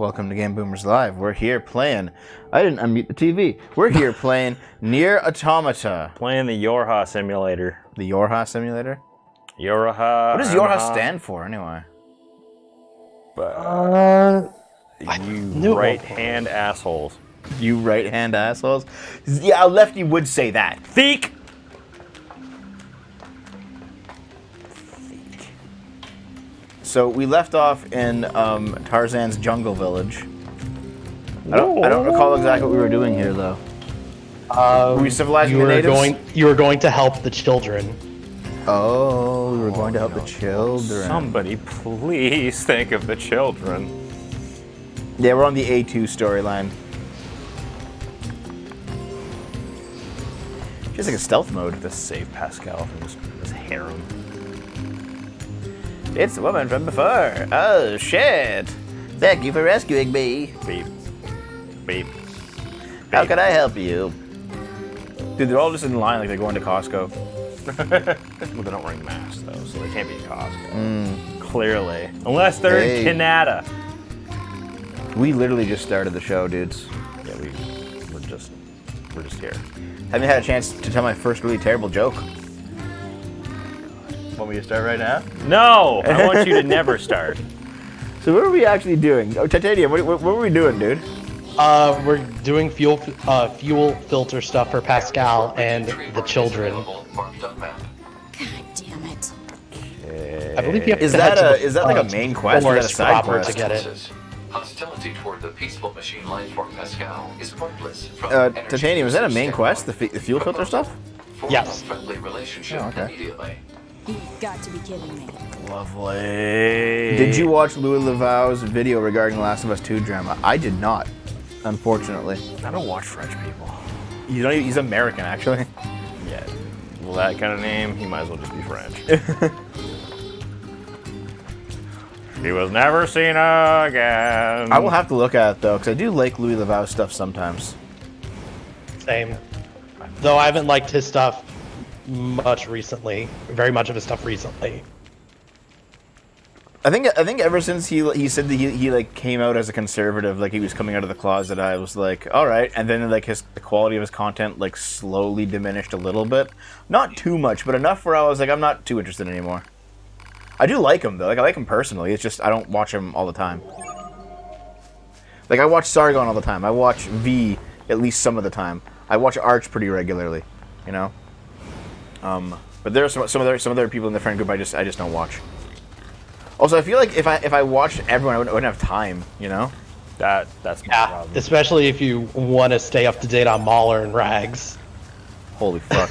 Welcome to Game Boomers Live. We're here playing... I didn't unmute the TV. We're here playing NieR Automata. Playing the Yorha simulator. The Yorha simulator? Yorha. What does Yorha stand for, anyway? You right-hand assholes. You right-hand assholes? Yeah, a lefty would say that. Theek! So we left off in Tarzan's jungle village. I don't recall exactly what we were doing here, though. Were we civilizing the natives? You were going to help the children. Oh, we were going to help the children. Somebody please think of the children. Yeah, we're on the A2 storyline. Just like a stealth mode. To save Pascal from this harem. It's the woman from before. Oh, shit. Thank you for rescuing me. Beep. Beep. How can I help you? Dude, they're all just in line like they're going to Costco. Well, they don't wear masks, though, so they can't be at Costco. Clearly. Unless they're in Canada. We literally just started the show, dudes. Yeah, we're just here. Haven't had a chance to tell my first really terrible joke. Want me to start right now? No! I want you to never start. So what are we actually doing? Oh, Titanium, what were we doing, dude? We're doing fuel filter stuff for Pascal and the children. God damn it. I believe you have Is to that head to is that like a main quest or is that a side proper quest? to get it. Hostility toward the peaceful machine life form Pascal is pointless. Titanium, is that a main quest? The fuel filter stuff? Yes. Friendly relationship immediately. You've got to be kidding me. Lovely. Did you watch Louis Levao's video regarding Last of Us 2 drama? I did not, unfortunately. I don't watch French people. He's American, actually. Yeah. Well, that kind of name, he might as well just be French. He was never seen again. I will have to look at it, though, because I do like Louis Levao's stuff sometimes. Same. Though I haven't liked his stuff much recently. Very much of his stuff recently. I think ever since he said that he like came out as a conservative, like he was coming out of the closet, I was like, all right. And then like the quality of his content like slowly diminished a little bit, not too much, but enough where I was like, I'm not too interested anymore. I do like him though, like I like him personally. It's just I don't watch him all the time. Like I watch Sargon all the time. I watch V at least some of the time. I watch Arch pretty regularly, you know. But there are some other people in the friend group I just don't watch. Also, I feel like if I watched everyone, I wouldn't have time, you know? That's my problem. Especially if you want to stay up to date on Mauler and Rags. Holy fuck.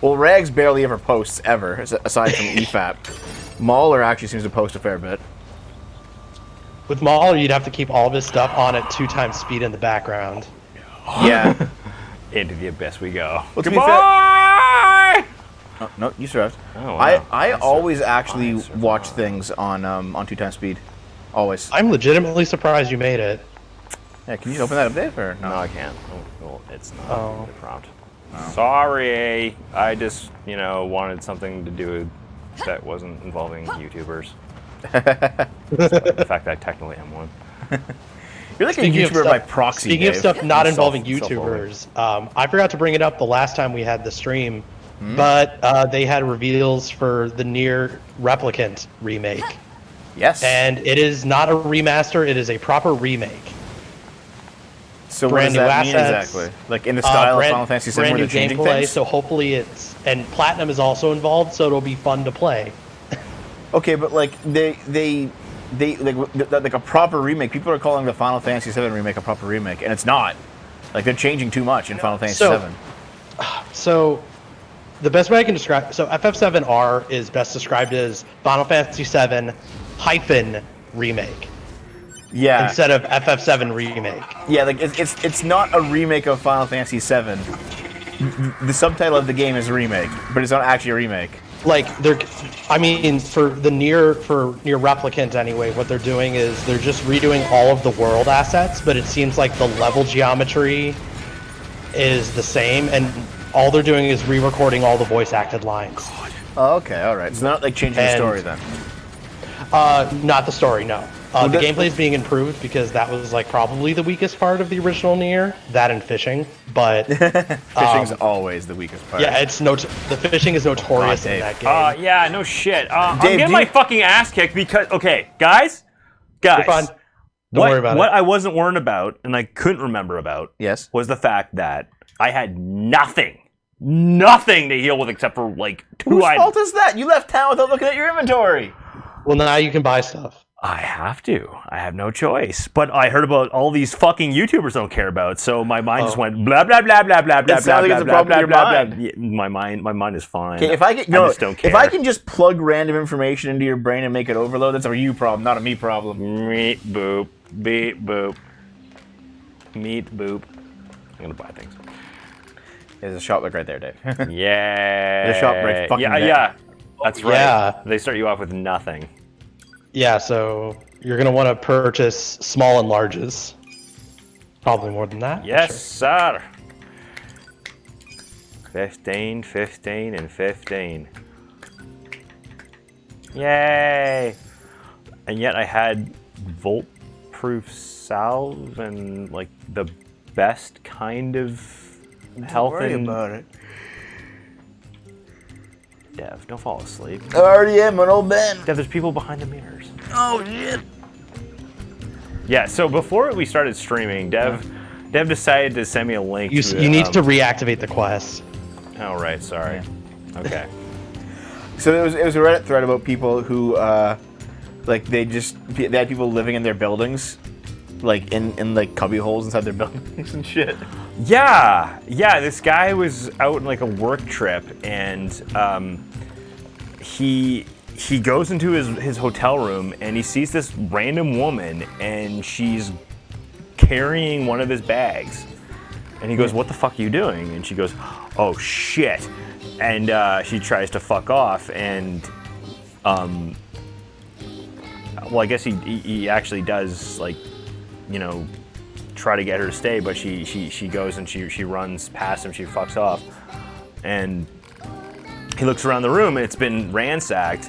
Well, Rags barely ever posts, ever, aside from EFAP. Mauler actually seems to post a fair bit. With Mauler, you'd have to keep all of his stuff on at 2x speed in the background. Yeah. Into the abyss we go. Well, to be Goodbye! Oh, no, you survived. Oh, wow. I always actually watch things on 2x speed. Always. I'm legitimately surprised you made it. Yeah, can you open that up, Dave? Or no? No, I can't. Oh, well, it's not Oh. the prompt. Oh. Sorry. I just, wanted something to do that wasn't involving YouTubers. The fact that I technically am one. You're like a YouTuber by proxy, Speaking of Dave. stuff not involving Self-fulfilling. YouTubers, I forgot to bring it up the last time we had the stream, but they had reveals for the NieR Replicant remake. Yes. And it is not a remaster, it is a proper remake. So what brand does new that mean assets, exactly? Like in the style of Final Fantasy VII where brand they're new changing gameplay, things? so hopefully and Platinum is also involved, so it'll be fun to play. Okay, but like they like a proper remake. People are calling the Final Fantasy VII remake a proper remake, and it's not. Like they're changing too much in Final Fantasy VII. So, the best way I can describe... So, FF7R is best described as Final Fantasy VII hyphen remake. Yeah. Instead of FF7 remake. Yeah, like it's not a remake of Final Fantasy VII. The subtitle of the game is remake, but it's not actually a remake. Like, for NieR Replicant anyway, what they're doing is they're just redoing all of the world assets, but it seems like the level geometry is the same, and all they're doing is re-recording all the voice-acted lines. Oh, okay, all right. So they're not like changing the story then. Not the story, no. The that- gameplay is being improved because that was like probably the weakest part of the original NieR, that and fishing. But Fishing's always the weakest part. yeah, the fishing is notorious in that game. Yeah, no shit. I'm Dave, getting my fucking ass kicked because, okay, guys, You're fine. Don't worry about what it. I wasn't warned about and I couldn't remember about Yes. was the fact that I had nothing to heal with except for like 2 Whose items. fault is that? You left town without looking at your inventory. Well, now you can buy stuff. I have to. I have no choice. But I heard about all these fucking YouTubers I don't care about, so my mind just went blah blah blah blah blah blah It sounds blah like blah it's a blah problem blah with your blah. mind. Yeah, my mind is fine. Okay, if I can, I just don't care. if I can just plug random information into your brain and make it overload, that's a you problem, not a me problem. Meat boop, beep boop, meat boop. I'm gonna buy things. There's a shop like right there, Dave. Yeah. The shop right fucking yeah, there. yeah. That's right. Yeah. They start you off with nothing. Yeah, so you're going to want to purchase small and larges. Probably more than that. Yes, sir. 15, 15, and 15. Yay! And yet I had volt-proof salve and like the best kind of health and it. Dev, don't fall asleep. I already am an old man. Dev, there's people behind the mirrors. Oh shit. Yeah, so before we started streaming, Dev decided to send me a link. You to, need to reactivate the quest. Oh right, sorry. Okay. So it was a Reddit thread about people who like they had people living in their buildings, like in like cubby holes inside their buildings and shit. Yeah. This guy was out on like a work trip, and he goes into his hotel room and he sees this random woman, and she's carrying one of his bags, and he goes, "What the fuck are you doing?" And she goes, "Oh shit," and she tries to fuck off, and well, I guess he actually does, like, you know, try to get her to stay, but she goes and she runs past him, she fucks off, and he looks around the room and it's been ransacked,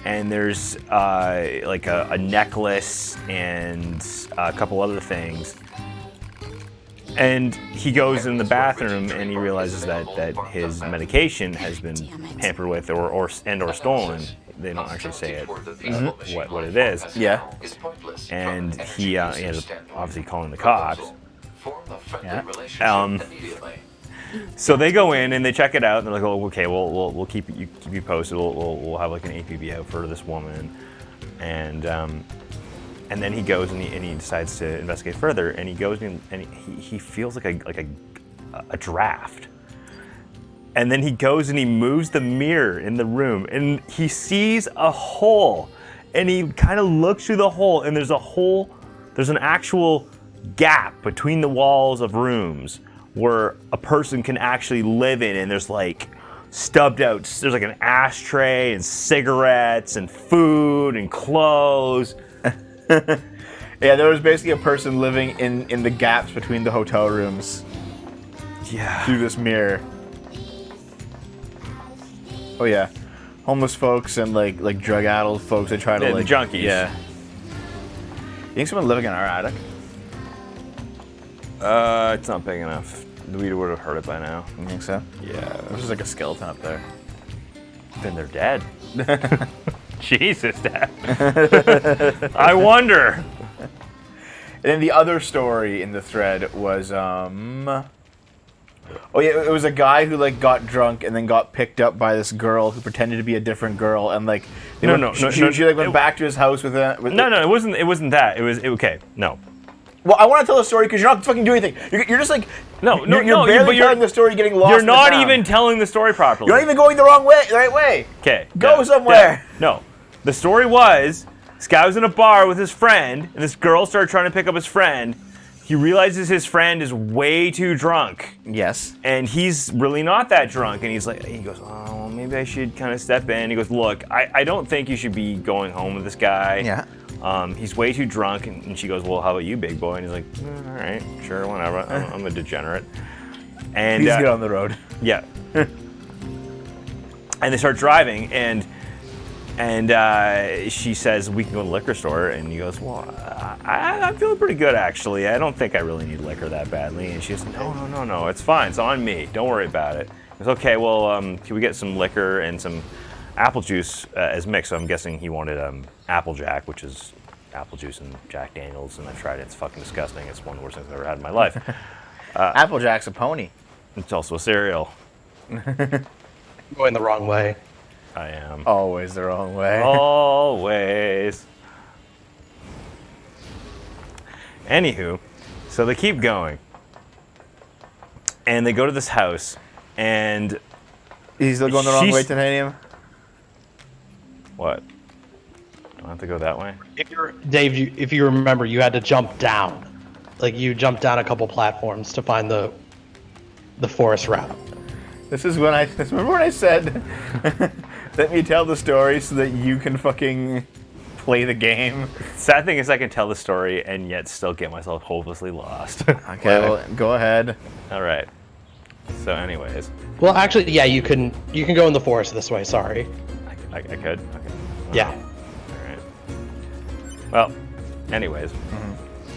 and there's like a necklace and a couple other things, and he goes in the bathroom and he realizes that his medication has been tampered with or stolen. They don't actually say it what it is. Yeah. And he ends up obviously calling the cops. Yeah. So they go in and they check it out, and they're like, "Oh, okay, we'll keep you posted. We'll have like an APB out for this woman," and then he goes and he decides to investigate further, and he goes in and he feels like a draft. And then he goes and he moves the mirror in the room, and he sees a hole, and he kind of looks through the hole, and there's an actual gap between the walls of rooms where a person can actually live in, and there's like stubbed out, there's like an ashtray and cigarettes and food and clothes. Yeah, there was basically a person living in the gaps between the hotel rooms Yeah. through this mirror. Oh yeah, homeless folks and like drug-addled folks that try to Yeah, the like junkies. Yeah. You think someone living in our attic? It's not big enough. We would have heard it by now. You think so? Yeah. There's just like a skeleton up there. Then they're dead. Jesus, Dad. I wonder. And then the other story in the thread was oh yeah, it was a guy who like got drunk and then got picked up by this girl who pretended to be a different girl, and like she like went back to his house with a No, it wasn't that. It was okay. No. Well, I want to tell the story because you're not fucking doing anything. You're just like No, you're barely telling the story, getting lost. You're in the not town. even telling the story properly. You're not even going the right way. Okay. Go somewhere. No. The story was this guy was in a bar with his friend, and this girl started trying to pick up his friend. He realizes his friend is way too drunk. Yes. And he's really not that drunk, and he goes, "Oh, well, maybe I should kind of step in." He goes, "Look, I don't think you should be going home with this guy. Yeah. He's way too drunk." And she goes, "Well, how about you, big boy?" And he's like, "All right, sure, whatever. I'm a degenerate." And Please get on the road. yeah. And they start driving, and And she says, we can go to the liquor store. And he goes, well, I'm feeling pretty good, actually. I don't think I really need liquor that badly. And she goes, no, it's fine. It's on me. Don't worry about it. He goes, okay, well, can we get some liquor and some apple juice as mix? So I'm guessing he wanted Applejack, which is apple juice and Jack Daniels. And I've tried it. It's fucking disgusting. It's one of the worst things I've ever had in my life. Applejack's a pony. It's also a cereal. Going the wrong way. I am. Always the wrong way. Always. Anywho, so they keep going. And they go to this house, and... He's still going the wrong way, Titanium? What? Don't I have to go that way? Dave, if you remember, you had to jump down. Like, you jumped down a couple platforms to find the forest route. This is when remember when I said, let me tell the story so that you can fucking play the game? Sad thing is I can tell the story and yet still get myself hopelessly lost. Okay, well, go ahead. All right. So anyways. Well, actually, yeah, you can go in the forest this way, sorry. I could? Okay. Yeah. All right. Well, anyways.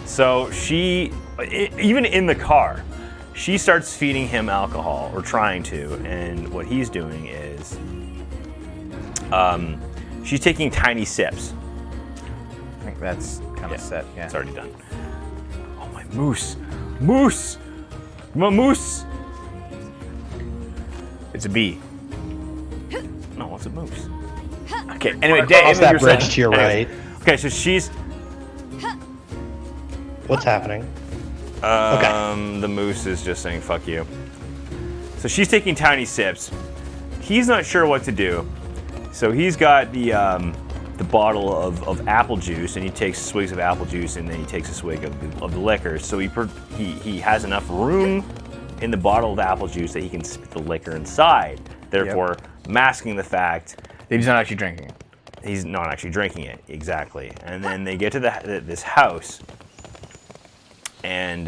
So she, even in the car, she starts feeding him alcohol, or trying to, and what he's doing is she's taking tiny sips. I think that's kind of set, yeah. It's already done. Oh, my moose. Moose! My moose! It's a bee. No, it's a moose. Okay, anyway, Dave, Cross that you're bridge saying- to your right. Okay, so she's... What's happening? The moose is just saying, fuck you. So she's taking tiny sips. He's not sure what to do. So he's got the bottle of apple juice, and he takes swigs of apple juice, and then he takes a swig of the liquor. So he has enough room in the bottle of apple juice that he can spit the liquor inside, therefore masking the fact that he's not actually drinking it. He's not actually drinking it, exactly. And then they get to this house, and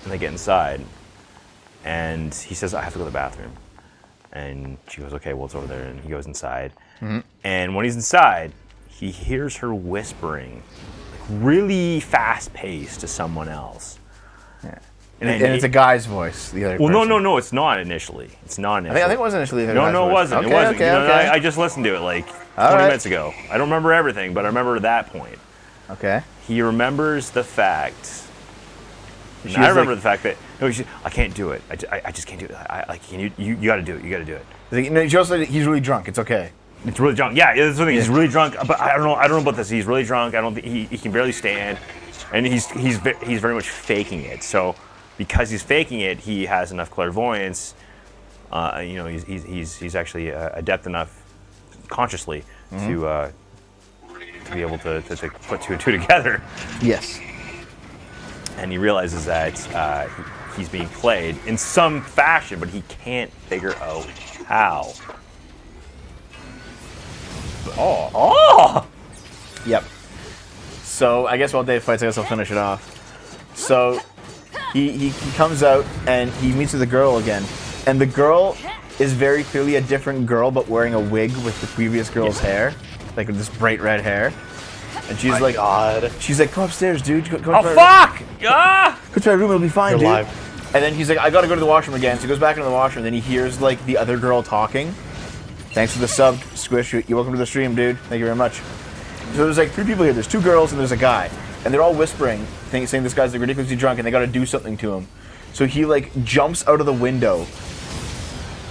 they get inside, and he says, I have to go to the bathroom. And she goes, okay, well, it's over there. And he goes inside. Mm-hmm. And when he's inside, he hears her whispering, like, really fast-paced to someone else. Yeah. And it's a guy's voice, the other person. No, it's not initially. It's not initially. I think it was initially the guy's voice. No, it wasn't. Okay, it wasn't. Okay, you know, okay. I just listened to it like 20 minutes ago. I don't remember everything, but I remember that point. Okay. He remembers the fact... I remember the fact that I can't do it. I just can't do it. You got to do it. You got to do it. She also said he's really drunk. It's okay. It's really drunk. Yeah, that's the thing. He's really drunk. But I don't know about this. He's really drunk. I don't think he can barely stand, and he's very much faking it. So because he's faking it, he has enough clairvoyance. He's actually adept enough consciously to be able to put two and two together. Yes. And he realizes that he's being played in some fashion, but he can't figure out how. Oh! Yep. So I guess while Dave fights, I guess I'll finish it off. So he comes out and he meets with the girl again, and the girl is very clearly a different girl, but wearing a wig with the previous girl's hair, like with this bright red hair. And she's like, God. She's like, come upstairs, dude. Go Oh, fuck! Ah! Go to my room, it'll be fine, You're dude. live. And then he's like, I gotta go to the washroom again. So he goes back into the washroom, and then he hears like the other girl talking. Thanks for the sub, Squish. You're welcome to the stream, dude. Thank you very much. So there's like 3 people here. There's 2 girls and there's a guy. And they're all whispering, saying this guy's like ridiculously drunk and they gotta do something to him. So he like jumps out of the window.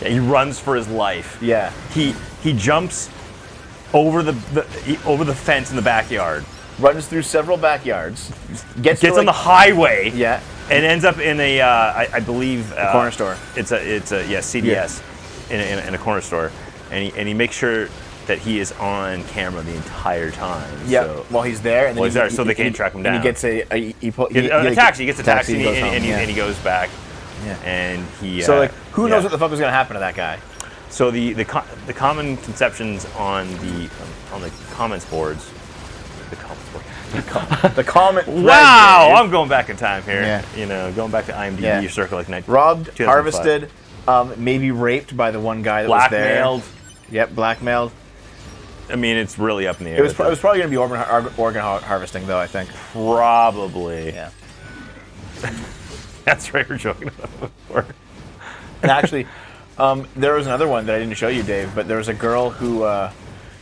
Yeah, he runs for his life. Yeah. He jumps over the fence in the backyard. Runs through several backyards. Gets on the highway. Yeah. And ends up in a, I believe... a corner store. It's a CDS in a corner store. And he makes sure that he is on camera the entire time. Yeah, So, while he's there. And then so they can't track him down. And he gets a taxi. He gets a taxi and he goes back. Yeah. And he... So like, who knows what the fuck was gonna happen to that guy? So the common conceptions on the comments boards... The comment. Wow, I'm going back in time here. Yeah. You know, going back to IMDb circle like 19. Robbed, 2005. harvested, maybe raped by the one guy that was there. Blackmailed. Yep, blackmailed. I mean, it's really up in the air. It was probably going to be organ harvesting, though, I think. Probably. Yeah. That's right, we're joking about it before. And actually, there was another one that I didn't show you, Dave, but there was a girl who,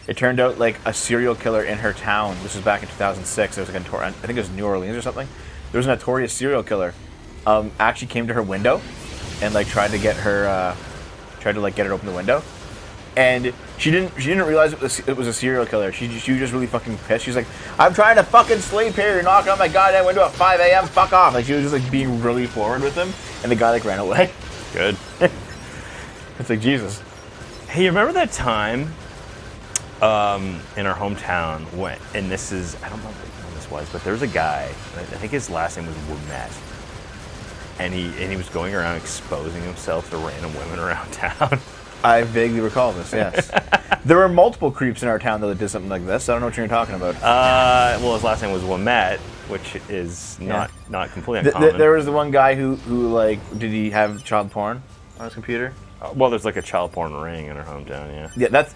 it turned out like a serial killer in her town. This was back in 2006. There was like I think it was New Orleans or something. There was a notorious serial killer. Actually came to her window and like tried to get her get her open the window. And she didn't realize it was a serial killer. She was just really fucking pissed. She's like, I'm trying to fucking sleep here. You're knocking on my goddamn window at 5 a.m. Fuck off. Like she was just like being really forward with him. And the guy like ran away. Good. It's like, Jesus. Hey, you remember that time in our hometown when, and this is, I don't know when this was, but there was a guy, I think his last name was Womet, and he was going around exposing himself to random women around town. I vaguely recall this, yes. There were multiple creeps in our town that did something like this. I don't know what you're talking about. Well, his last name was Womet, which is not completely uncommon. There was the one guy who like, did he have child porn on his computer? Well, there's like a child porn ring in our hometown, yeah. Yeah, that's...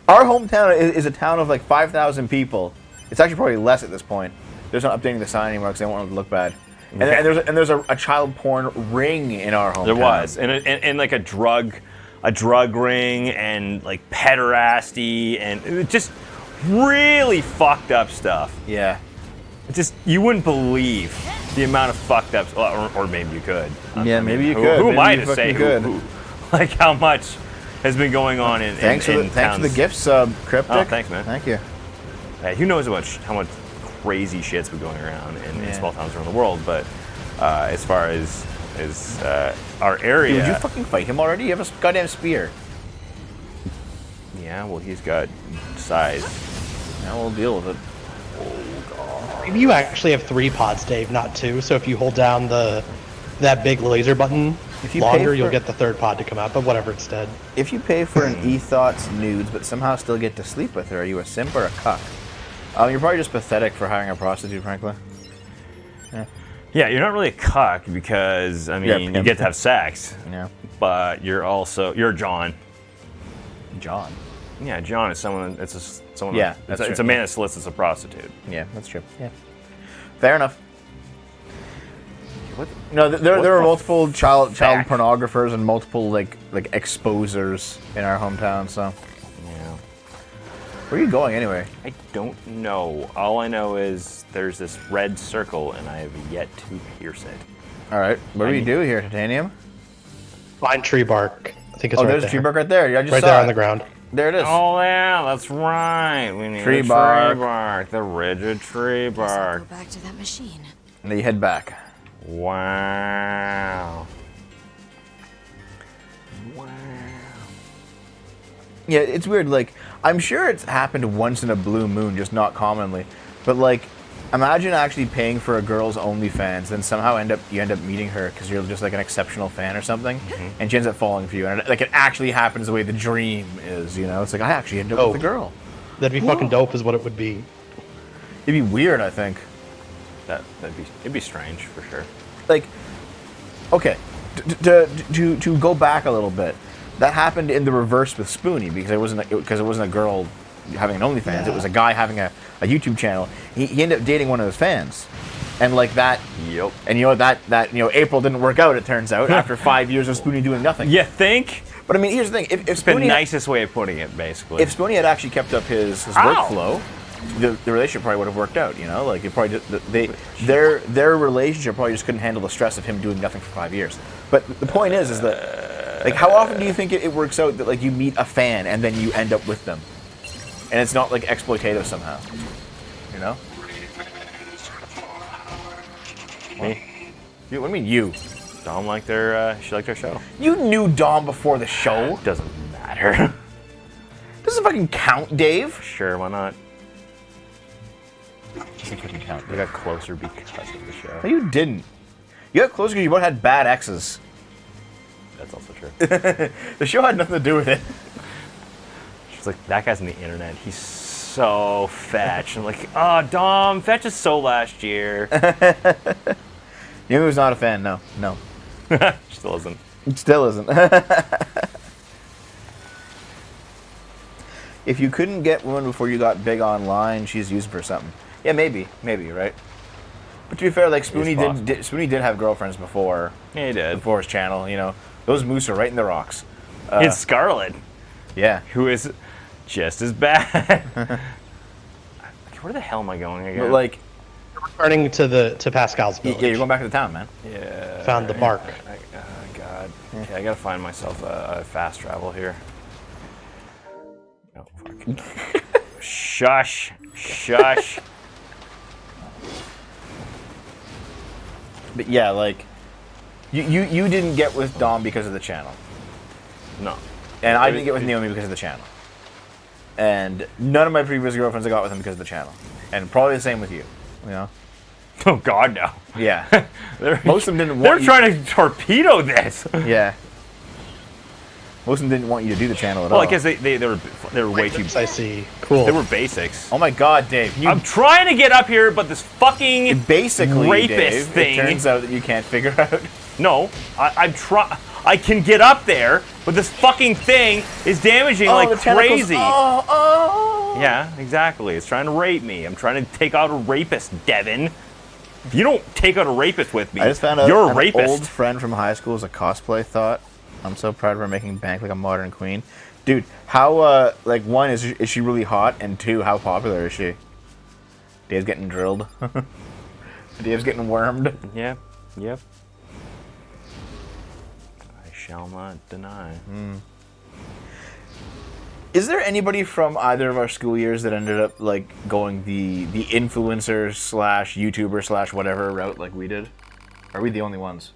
Our hometown is a town of like 5,000 people. It's actually probably less at this point. They're not updating the sign anymore because they don't want it to look bad. And, Okay. and there's a child porn ring in our hometown. There was, and like a drug ring, and like pederasty, and it was just really fucked up stuff. Yeah. It just, you wouldn't believe the amount of fucked up, or maybe you could. Yeah, maybe you who, could. Who am Maybe I you to say fucking who, like how much has been going on in Thanks for the towns. gift sub, Cryptic. Oh, thanks, man. Thank you. Who knows how much crazy shit's been going around in small towns around the world, but as far as our area... Dude, would you fucking fight him already? You have a goddamn spear. Yeah, well, he's got size. Now we'll deal with it. Maybe you actually have 3 pods, Dave, not 2. So if you hold down that big laser button If you longer, pay you'll for- get the 3rd pod to come out. But whatever, it's dead. If you pay for an e-thoughts nudes but somehow still get to sleep with her, are you a simp or a cuck? You're probably just pathetic for hiring a prostitute, frankly. Yeah, you're not really a cuck because, I mean, you get to have sex, Yeah. but you're John. John. Yeah, John is someone. Yeah, It's that's a true. man that solicits a prostitute. Yeah, that's true. Yeah. Fair enough. What? No, there What are the multiple child fuck? pornographers and multiple like exposers in our hometown. So Yeah. where are you going anyway? I don't know. All I know is there's this red circle, and I have yet to pierce it. All right, what do we do here, Titanium? Find tree bark. I think it's Oh, right there's there. a tree bark right there. I just Right saw there it. on the ground. There it is. Oh yeah, that's right. We need Tree a bark. tree bark, the rigid tree Guess I'll bark. go back to that machine. And then you head back. Wow. Wow. Yeah, it's weird. Like, I'm sure it's happened once in a blue moon, just not commonly. But like, imagine actually paying for a girl's OnlyFans, then somehow you end up meeting her because you're just like an exceptional fan or something, and she ends up falling for you, and like it actually happens the way the dream is. You know, it's like I actually end up with the girl. That'd be fucking dope, is what it would be. It'd be weird, I think. It'd be strange for sure. Like, okay, to go back a little bit, that happened in the reverse with Spoonie because it wasn't a girl having an OnlyFans. It was a guy having a YouTube channel. He ended up dating one of his fans, and like that. Yep. And you know that April didn't work out. It turns out after 5 years of Spoonie doing nothing. You think? But I mean, here's the thing: if The Spoonie, nicest way of putting it, basically. if Spoonie had actually kept up his workflow, the relationship probably would have worked out. You know, like it probably their relationship probably just couldn't handle the stress of him doing nothing for 5 years. But the point is that like how often do you think it works out that like you meet a fan and then you end up with them, and it's not like exploitative somehow, you know? Me? What do you mean you? Dom she liked our show. You knew Dom before the show. Doesn't matter. Doesn't fucking count, Dave. Sure, why not? Doesn't fucking count. We got closer because of the show. No, you didn't. You got closer because you both had bad exes. That's also true. The show had nothing to do with it. She's like, that guy's on the internet. He's so fetch. I'm like, oh, Dom, fetch is so last year. You was not a fan. No. Still isn't. It still isn't. if you couldn't get women before you got big online, she's used for something. Yeah, maybe, right? But to be fair, like Spoonie did have girlfriends before. Yeah, he did. Before his channel, you know, those moose are right in the rocks. It's Scarlet, Yeah. who is just as bad. Where the hell am I going again? But like, Returning to Pascal's village. yeah, you're going back to the town, man. Yeah. Found the mark. God. Okay, I gotta find myself a fast travel here. Oh, fuck. Shush. But yeah, like, you didn't get with Dom because of the channel, No. and I didn't get with Naomi because of the channel, and none of my previous girlfriends I got with him because of the channel, and probably the same with you. You know? Oh, God, no. Yeah. Most of them didn't They're want. trying to torpedo this. Yeah. Most of them didn't want you to do the channel at Well, all. I guess they were way too. I see. Cool. They were basics. Oh my God, Dave! I'm trying to get up here, but this fucking basically, rapist Dave, thing. It turns out that you can't figure out. No, I can get up there, but this fucking thing is damaging like the tentacles. crazy. Oh. Yeah, exactly. It's trying to rape me. I'm trying to take out a rapist, Devin. If you don't take out a rapist with me, I just found out you're a an rapist. old friend from high school is a cosplay thought. I'm so proud of her making bank like a modern queen. Dude, how, like, one, is she really hot? And two, how popular is she? Dave's getting drilled. Dave's getting wormed. Yeah, yep. I shall not deny. Is there anybody from either of our school years that ended up, like, going the influencer slash YouTuber slash whatever route like we did? Are we the only ones?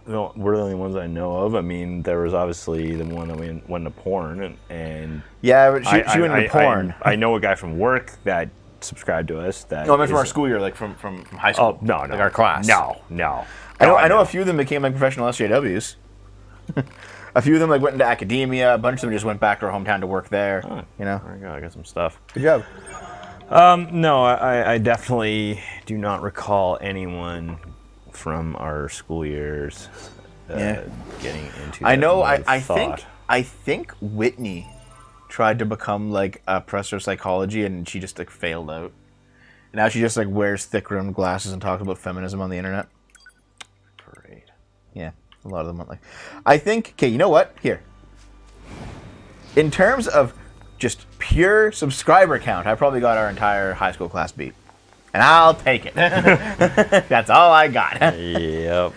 No, we're the only ones I know of. I mean, there was obviously the one that went into porn, and Yeah, but she went into porn. I know a guy from work that subscribed to us. That No, I meant from is- our school year, like from high school. Oh no, like our class. No. I know a few of them became like professional SJWs. A few of them like went into academia. A bunch of them just went back to our hometown to work there. Oh, You know, there we go. I got some stuff. good job. No, I definitely do not recall anyone from our school years Yeah. getting into. I that know. mode of I thought. think Whitney tried to become like a professor of psychology, and she just like failed out. And now she just like wears thick-rimmed glasses and talks about feminism on the internet. Great. Yeah, a lot of them went like. I think. Okay, you know what? Here. In terms of just pure subscriber count, I probably got our entire high school class beat, and I'll take it. That's all I got. Yep.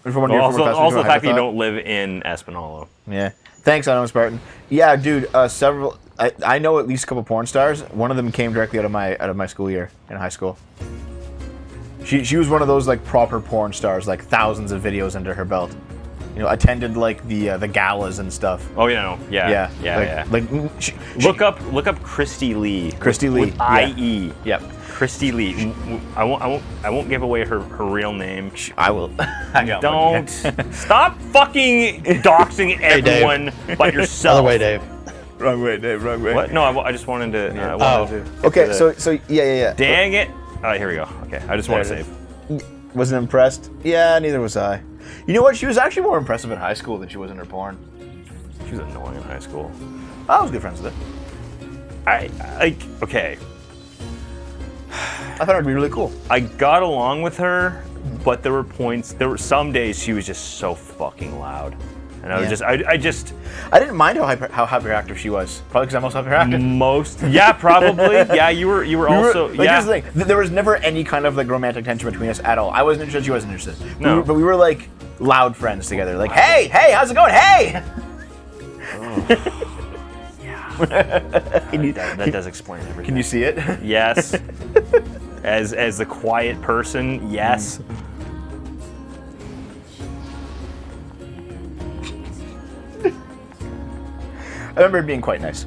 From one of your Also, former classmates the who fact that you I don't live in Espinolo. Yeah. Thanks, Anonymous Spartan. Yeah, dude. Several. I know at least a couple porn stars. One of them came directly out of my school year in high school. She was one of those like proper porn stars, like thousands of videos under her belt. You know, attended like the galas and stuff. Oh yeah, no, yeah. Like Look up Christy Lee. Christy Lee, With IE. Yep. Christy Lee. I won't give away her real name. I will. I got one. Don't stop fucking doxing everyone but yourself. Other way, Dave. Wrong way, Dave. Wrong way. What? No, I just wanted to. I wanted to Okay, get so yeah. Dang it! All right, here we go. Okay, I just want to There it save. Wasn't impressed. Yeah, neither was I. You know what? She was actually more impressive in high school than she was in her porn. She was annoying in high school. I was good friends with her. Okay. I thought it'd be really cool. I got along with her, but there were some days she was just so fucking loud. And I was just, I didn't mind how hyperactive she was. Probably because I'm also hyperactive. yeah, probably. Yeah, you were also, like, yeah. here's the thing. There was never any kind of like romantic tension between us at all. I wasn't interested. She wasn't interested. No. But we were like loud friends together. Like, hey, how's it going? Hey. That does explain everything. Can you see it? Yes. As the quiet person, yes. I remember it being quite nice.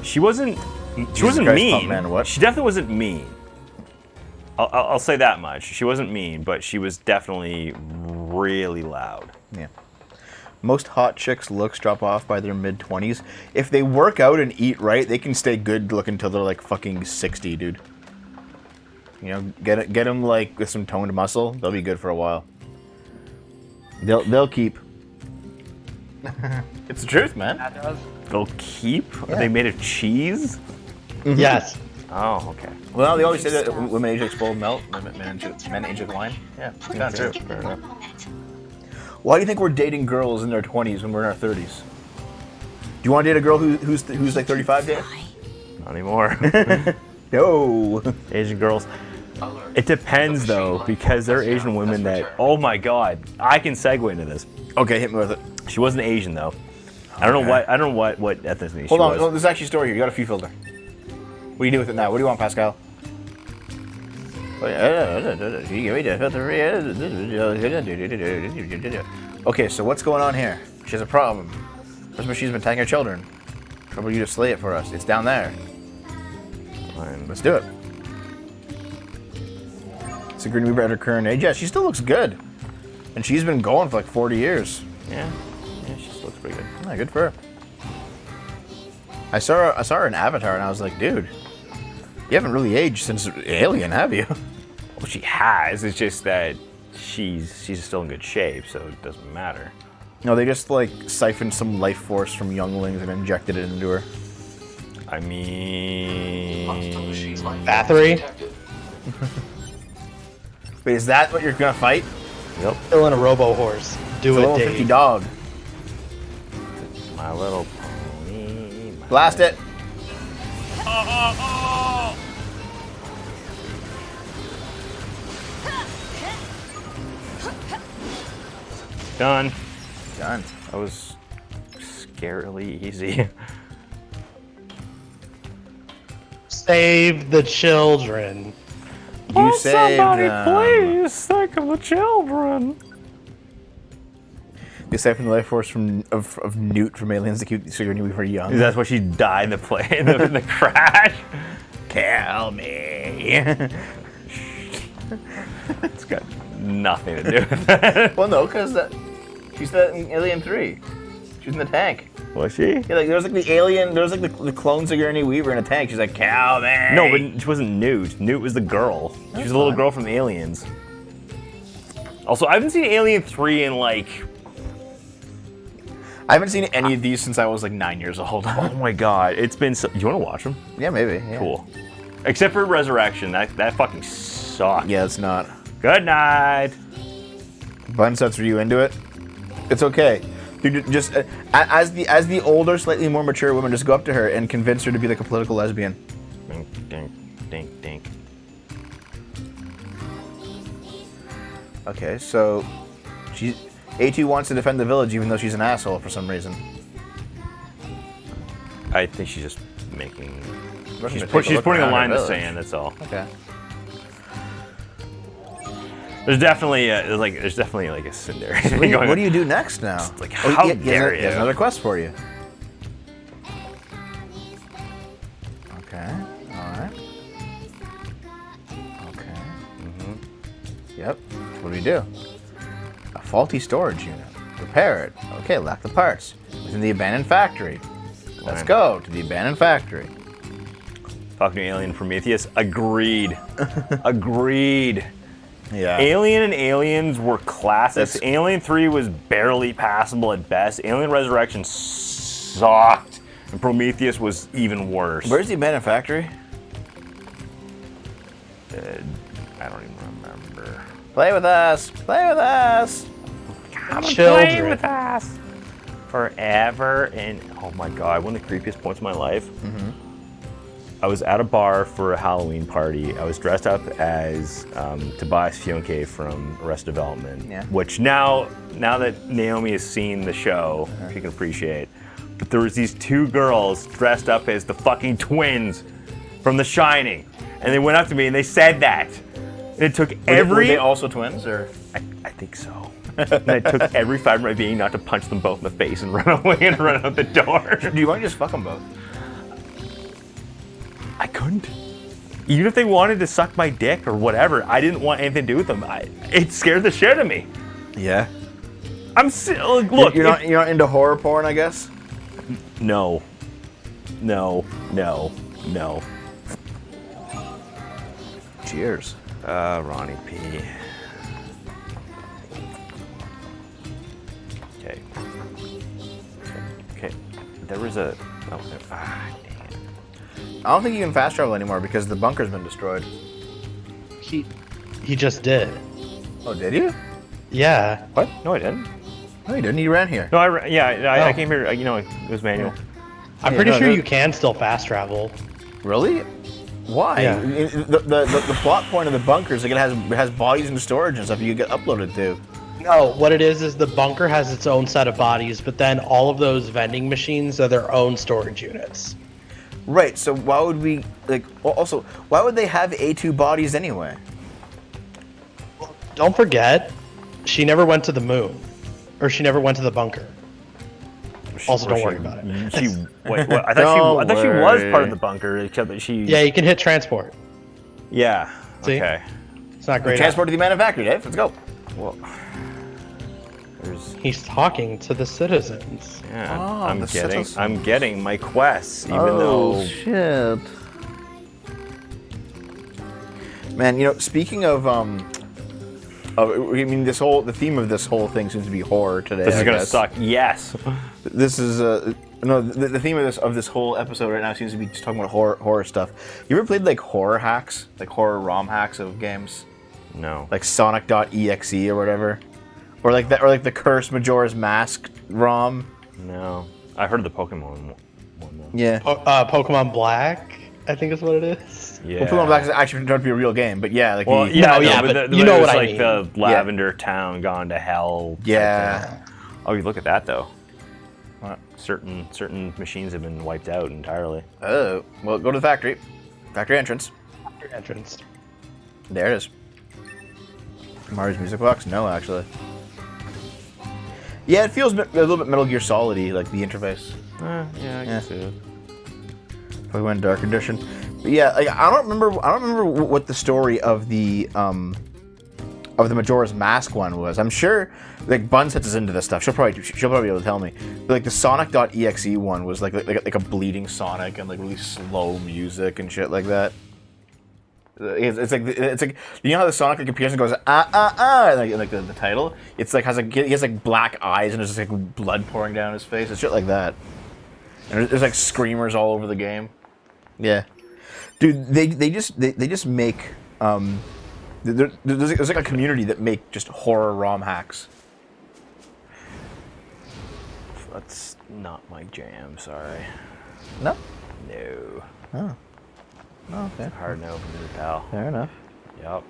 She wasn't Christ, mean. punk man, what? She definitely wasn't mean. I'll say that much. She wasn't mean, but she was definitely really loud. Yeah. Most hot chicks' looks drop off by their mid-20s. If they work out and eat right, they can stay good looking until they're like fucking 60, dude. You know, get them like with some toned muscle. They'll be good for a while. They'll keep. It's the truth, man. They'll keep? Yeah. Are they made of cheese? Yes. Oh, okay. Well, they always say that women age like spoiled milk, men age like wine. Yeah, it's kind of true. Fair enough. Why do you think we're dating girls in their 20s when we're in our 30s? Do you want to date a girl who's like 35, Dave? Not anymore. No. Asian girls. Alert. It depends The though, machine life because there are form Asian Pascal women has that. returned. Oh my God, I can segue into this. Okay, hit me with it. She wasn't Asian though. I don't know Okay. what. I don't know what ethnicity Hold she on, was. there's actually a story here. You got a few filter. What do you do with it now? What do you want, Pascal? Okay, so what's going on here? She has a problem. First of all, she's been attacking her children. Trouble you to slay it for us. It's down there. Fine. Let's do it. Sigourney Weaver at her current age. Yeah, she still looks good. And she's been going for like 40 years. Yeah, she still looks pretty good. Yeah, good for her. I saw her in Avatar and I was like, dude, you haven't really aged since Alien, have you? Well, she has. It's just that she's still in good shape, so it doesn't matter. No, they just like siphoned some life force from younglings and injected it into her. I mean, Hostile machine life form Battery? detected. Wait, is that what you're gonna fight? yep. Killing a robo horse. Do Level it, 50 Dave. dog. My Little Pony. Blast it. Done. Done. That was scarily easy. Save the children. You saved them. please think of the children. You siphoned the life force of Newt from Aliens to keep Sigourney Weaver young. That's why she died in the plane in the crash. Kill me. It's got nothing to do with that. Well, no, because she's that in Alien 3. She was in the tank. Was she? Yeah, like there was like the alien, there was like the clone Sigourney Weaver in a tank. She's like, cow me. No, but she wasn't Newt. Newt was the girl. She was the little fine. girl from Aliens. Also, I haven't seen Alien 3 in like, I haven't seen any of these since I was like 9 years old. oh my god, it's been so, you want to watch them? Yeah, maybe. Yeah. Cool. Except for Resurrection, that fucking sucked. Yeah, it's not. Good night. Bun sets, are you into it? It's okay. Dude, just as the older, slightly more mature women, just go up to her and convince her to be like a political lesbian. Dink, dink, dink, dink. Okay, so A2 wants to defend the village even though she's an asshole for some reason. I think she's just making. She's She's putting a line in the sand. That's all. Okay. There's definitely like a cinder. What do you do next now? Like, how dare he has you. another quest for you. Okay. All right. Okay. Yep. What do we do? A faulty storage unit. Repair it. Okay, lack the parts. Within the abandoned factory. Let's Fine. go to the abandoned factory. Talking to Alien Prometheus. Agreed. Agreed. Yeah. Alien and Aliens were classics. That's- Alien 3 was barely passable at best. Alien Resurrection sucked. And Prometheus was even worse. Where's the abandoned factory? I don't even remember. Play with us. Play with us. Children. with us forever. And oh my god, one of the creepiest points of my life. I was at a bar for a Halloween party. I was dressed up as Tobias Fionke from Arrested Development, Yeah. which now that Naomi has seen the show, she can appreciate. But there was these two girls dressed up as the fucking twins from The Shining, and they went up to me and they said that. And it took Were they also twins, or? I think so. And it took every fiber of my being not to punch them both in the face and run away and run out the door. Do you want to just fuck them both? I couldn't. Even if they wanted to suck my dick or whatever, I didn't want anything to do with them. It scared the shit out of me. Yeah. Look. You're not into horror porn, I guess. No. Cheers. Ronnie P. Okay. There was a. Oh, dang it. I don't think you can fast travel anymore because the bunker's been destroyed. He just did. Oh, did you? Yeah. What? No, I didn't. No, you didn't. You ran here. No, I Oh. came here. You know, it was manual. I'm pretty no, sure no. you can still fast travel. Really? Why? Yeah. The plot point of the bunker is like it has bodies and storage and stuff you get uploaded to. No, what it is the bunker has its own set of bodies, but then all of those vending machines are their own storage units. Right. So why would we like? Well, also, why would they have A2 bodies anyway? Don't forget, she never went to the moon, or she never went to the bunker. Also, don't worry about it. She. Wait, what? I thought Don't she was part worry. of the bunker, except that she. Yeah, you can hit transport. Yeah. See? Okay. It's not great. Transport to the manufacturer, Dave. Let's go. Well. There's. He's talking to the citizens. Yeah. Oh, I'm the getting. citizens. I'm getting my quests, even Oh, though. shit. Man, you know, speaking of I mean, the theme of this whole thing seems to be horror today. This is I gonna guess. suck. Yes. This is no, the theme of this whole episode right now seems to be just talking about horror stuff. You ever played like horror hacks, like horror ROM hacks of games, No. like Sonic.exe or whatever, or like the Curse Majora's Mask ROM? No. I heard of the Pokemon one though. Yeah. Pokemon Black, I think is what it is. Yeah. Well, Pokemon Black is actually turned out to be a real game, but yeah, like Well, the- yeah, No, no, yeah, but but you know it was what I like mean. the Lavender Town gone to hell. type Yeah. thing. Oh, you look at that though. What? Certain machines have been wiped out entirely. Oh, well, go to the factory entrance. Entrance. There it is. Mario's music box? No, actually. Yeah, it feels a little bit Metal Gear Solid-y, like the interface. Yeah, I can see it. Pokemon Dark Edition. But yeah, like, I don't remember what the story of the Majora's Mask one was. I'm sure like Bunsets is into this stuff. She'll probably be able to tell me. But like the Sonic.exe one was like a bleeding Sonic and like really slow music and shit like that. It's like you know how the Sonic like appears and goes like the title. It's like he has like black eyes and there's just like blood pouring down his face. It's shit like that. And there's like screamers all over the game. Yeah, dude, they just make there's like a community that make just horror ROM hacks. That's not my jam. Sorry. No. No. Oh. Oh, okay. Hard no for me, pal. Fair enough. Yep.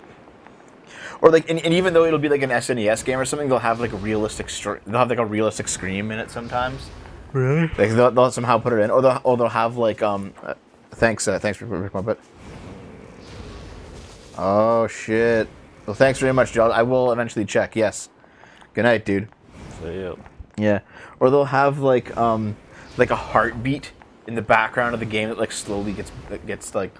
Or like, and even though it'll be like an SNES game or something, they'll have like a realistic scream in it sometimes. Really? Like they'll somehow put it in, or they'll have like thanks for my butt. Oh shit. Well, thanks very much, John. I will eventually check. Yes. Good night, dude. So yep. Yeah. Or they'll have like a heartbeat in the background of the game that like slowly gets like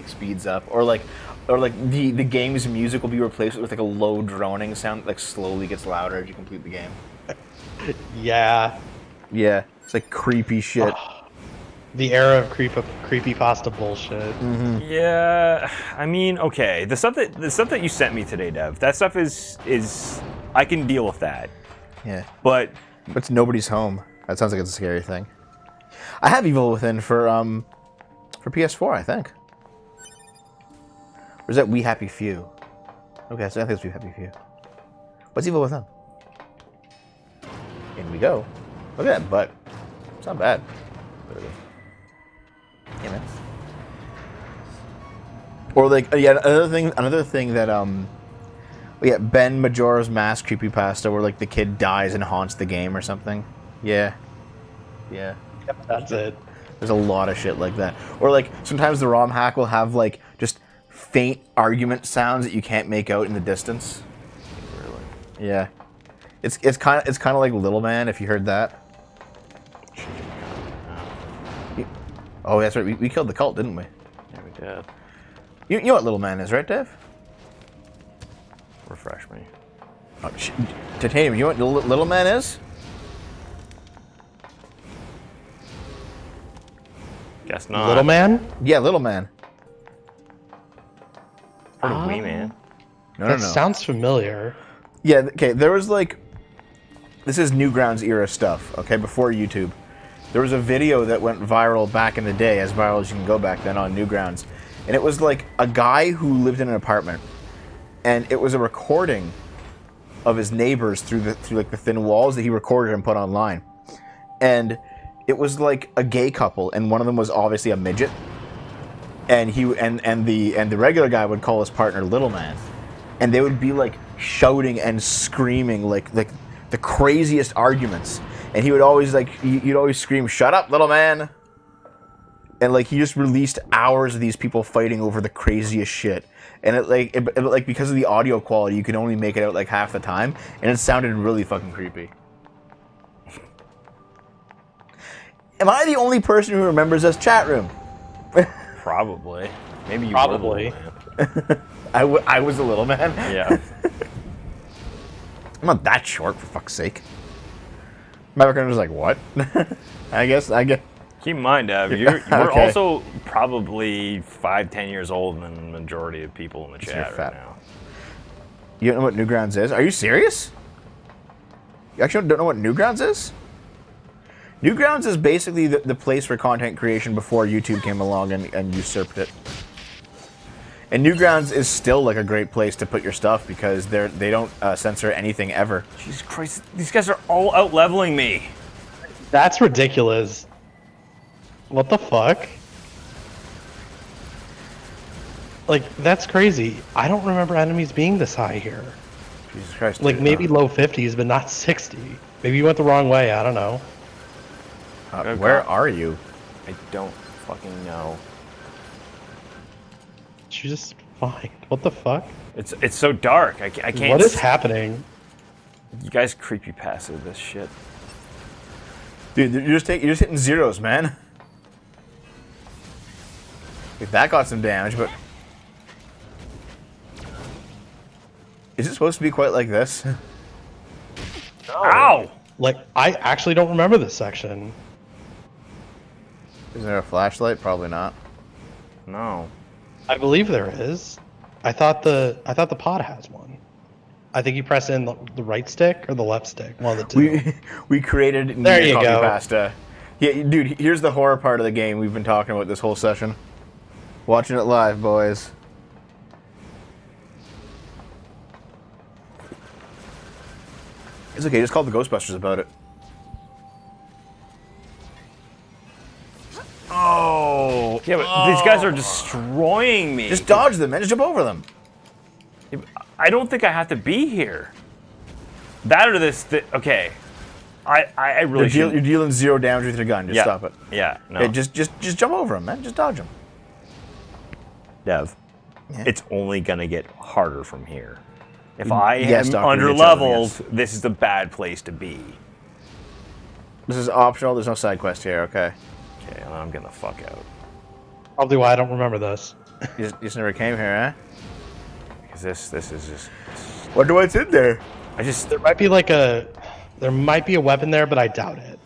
speeds up, or like the game's music will be replaced with like a low droning sound that like slowly gets louder as you complete the game. Yeah. Yeah, it's like creepy shit. The era of creepypasta bullshit. Yeah. I mean, okay. The stuff that you sent me today, Dev. That stuff is I can deal with that. Yeah, But but it's nobody's home. That sounds like it's a scary thing. I have Evil Within for PS4, I think. Or is that We Happy Few? Okay, so I think it's We Happy Few. What's Evil Within? In we go. Look at that butt. It's not bad. Yeah, man. Or like yeah, another thing that yeah, Ben Majora's Mask creepypasta where like the kid dies and haunts the game or something. Yeah. Yeah. That's it. There's a lot of shit like that. Or like sometimes the ROM hack will have like just faint argument sounds that you can't make out in the distance. really, Yeah. It's kind of like Little Man if you heard that. Oh, that's right. We killed the cult, didn't we? yeah, we did. You know what Little Man is, right, Dave? Refresh me. Oh, Titanium, you know what Little Man is? Guess not. Little Man? Yeah, Little Man. Heard of Wee Man. No, That no. sounds familiar. Yeah, okay, there was like... This is Newgrounds era stuff, okay, before YouTube. There was a video that went viral back in the day, as viral as you can go back then on Newgrounds, and it was like a guy who lived in an apartment, and it was a recording of his neighbors through like the thin walls that he recorded and put online, and it was like a gay couple, and one of them was obviously a midget, and the regular guy would call his partner Little Man, and they would be like shouting and screaming like the craziest arguments. And he would always you'd always scream, "Shut up, little man!" And like he just released hours of these people fighting over the craziest shit. And it because of the audio quality, you could only make it out like half the time, and it sounded really fucking creepy. Am I the only person who remembers this chat room? Probably. Maybe you Probably. were the little man. I was a little man. Yeah. I'm not that short, for fuck's sake. My background was like, what? I guess. Keep in mind, you're Okay. also probably 5-10 years older than the majority of people in the you're chat fat. right now. You don't know what Newgrounds is? Are you serious? You actually don't know what Newgrounds is? Newgrounds is basically the place for content creation before YouTube came along and usurped it. And Newgrounds is still like a great place to put your stuff because they don't censor anything ever. Jesus Christ, these guys are all out leveling me. That's ridiculous. What the fuck? Like, that's crazy. I don't remember enemies being this high here. Jesus Christ. Like, dude. maybe low 50s, but not 60. Maybe you went the wrong way, I don't know. Where are you? I don't fucking know. She's just fine. What the fuck? It's so dark. I can't. What is happening? You guys creepy passive this shit. Dude, you're just hitting zeros, man. If that got some damage, but is it supposed to be quite like this? Ow! Like, I actually don't remember this section. Is there a flashlight? Probably not. No. I believe there is. I thought the pod has one. I think you press in the right stick or the left stick, one of the two. We created There NieR you copy go. pasta. Yeah, dude. Here's the horror part of the game we've been talking about this whole session. Watching it live, boys. It's okay. Just call the Ghostbusters about it. Oh. Yeah, but these guys are destroying me. Just dodge them, man. Just jump over them. I don't think I have to be here. That or this. Okay. I really You're should. dealing 0 damage with your gun. Just Yeah. stop it. Yeah. No. Yeah, just jump over them, man. Just dodge them. Dev. Yeah. It's only gonna get harder from here. If I Yes, am Dr. under Mitchell, leveled, yes. this is a bad place to be. This is optional. There's no side quest here. Okay. Okay, I'm getting the fuck out. Probably why I don't remember this. You just never came here, eh? Because this is just. Wonder what's in there. I just. There might be a weapon there, but I doubt it.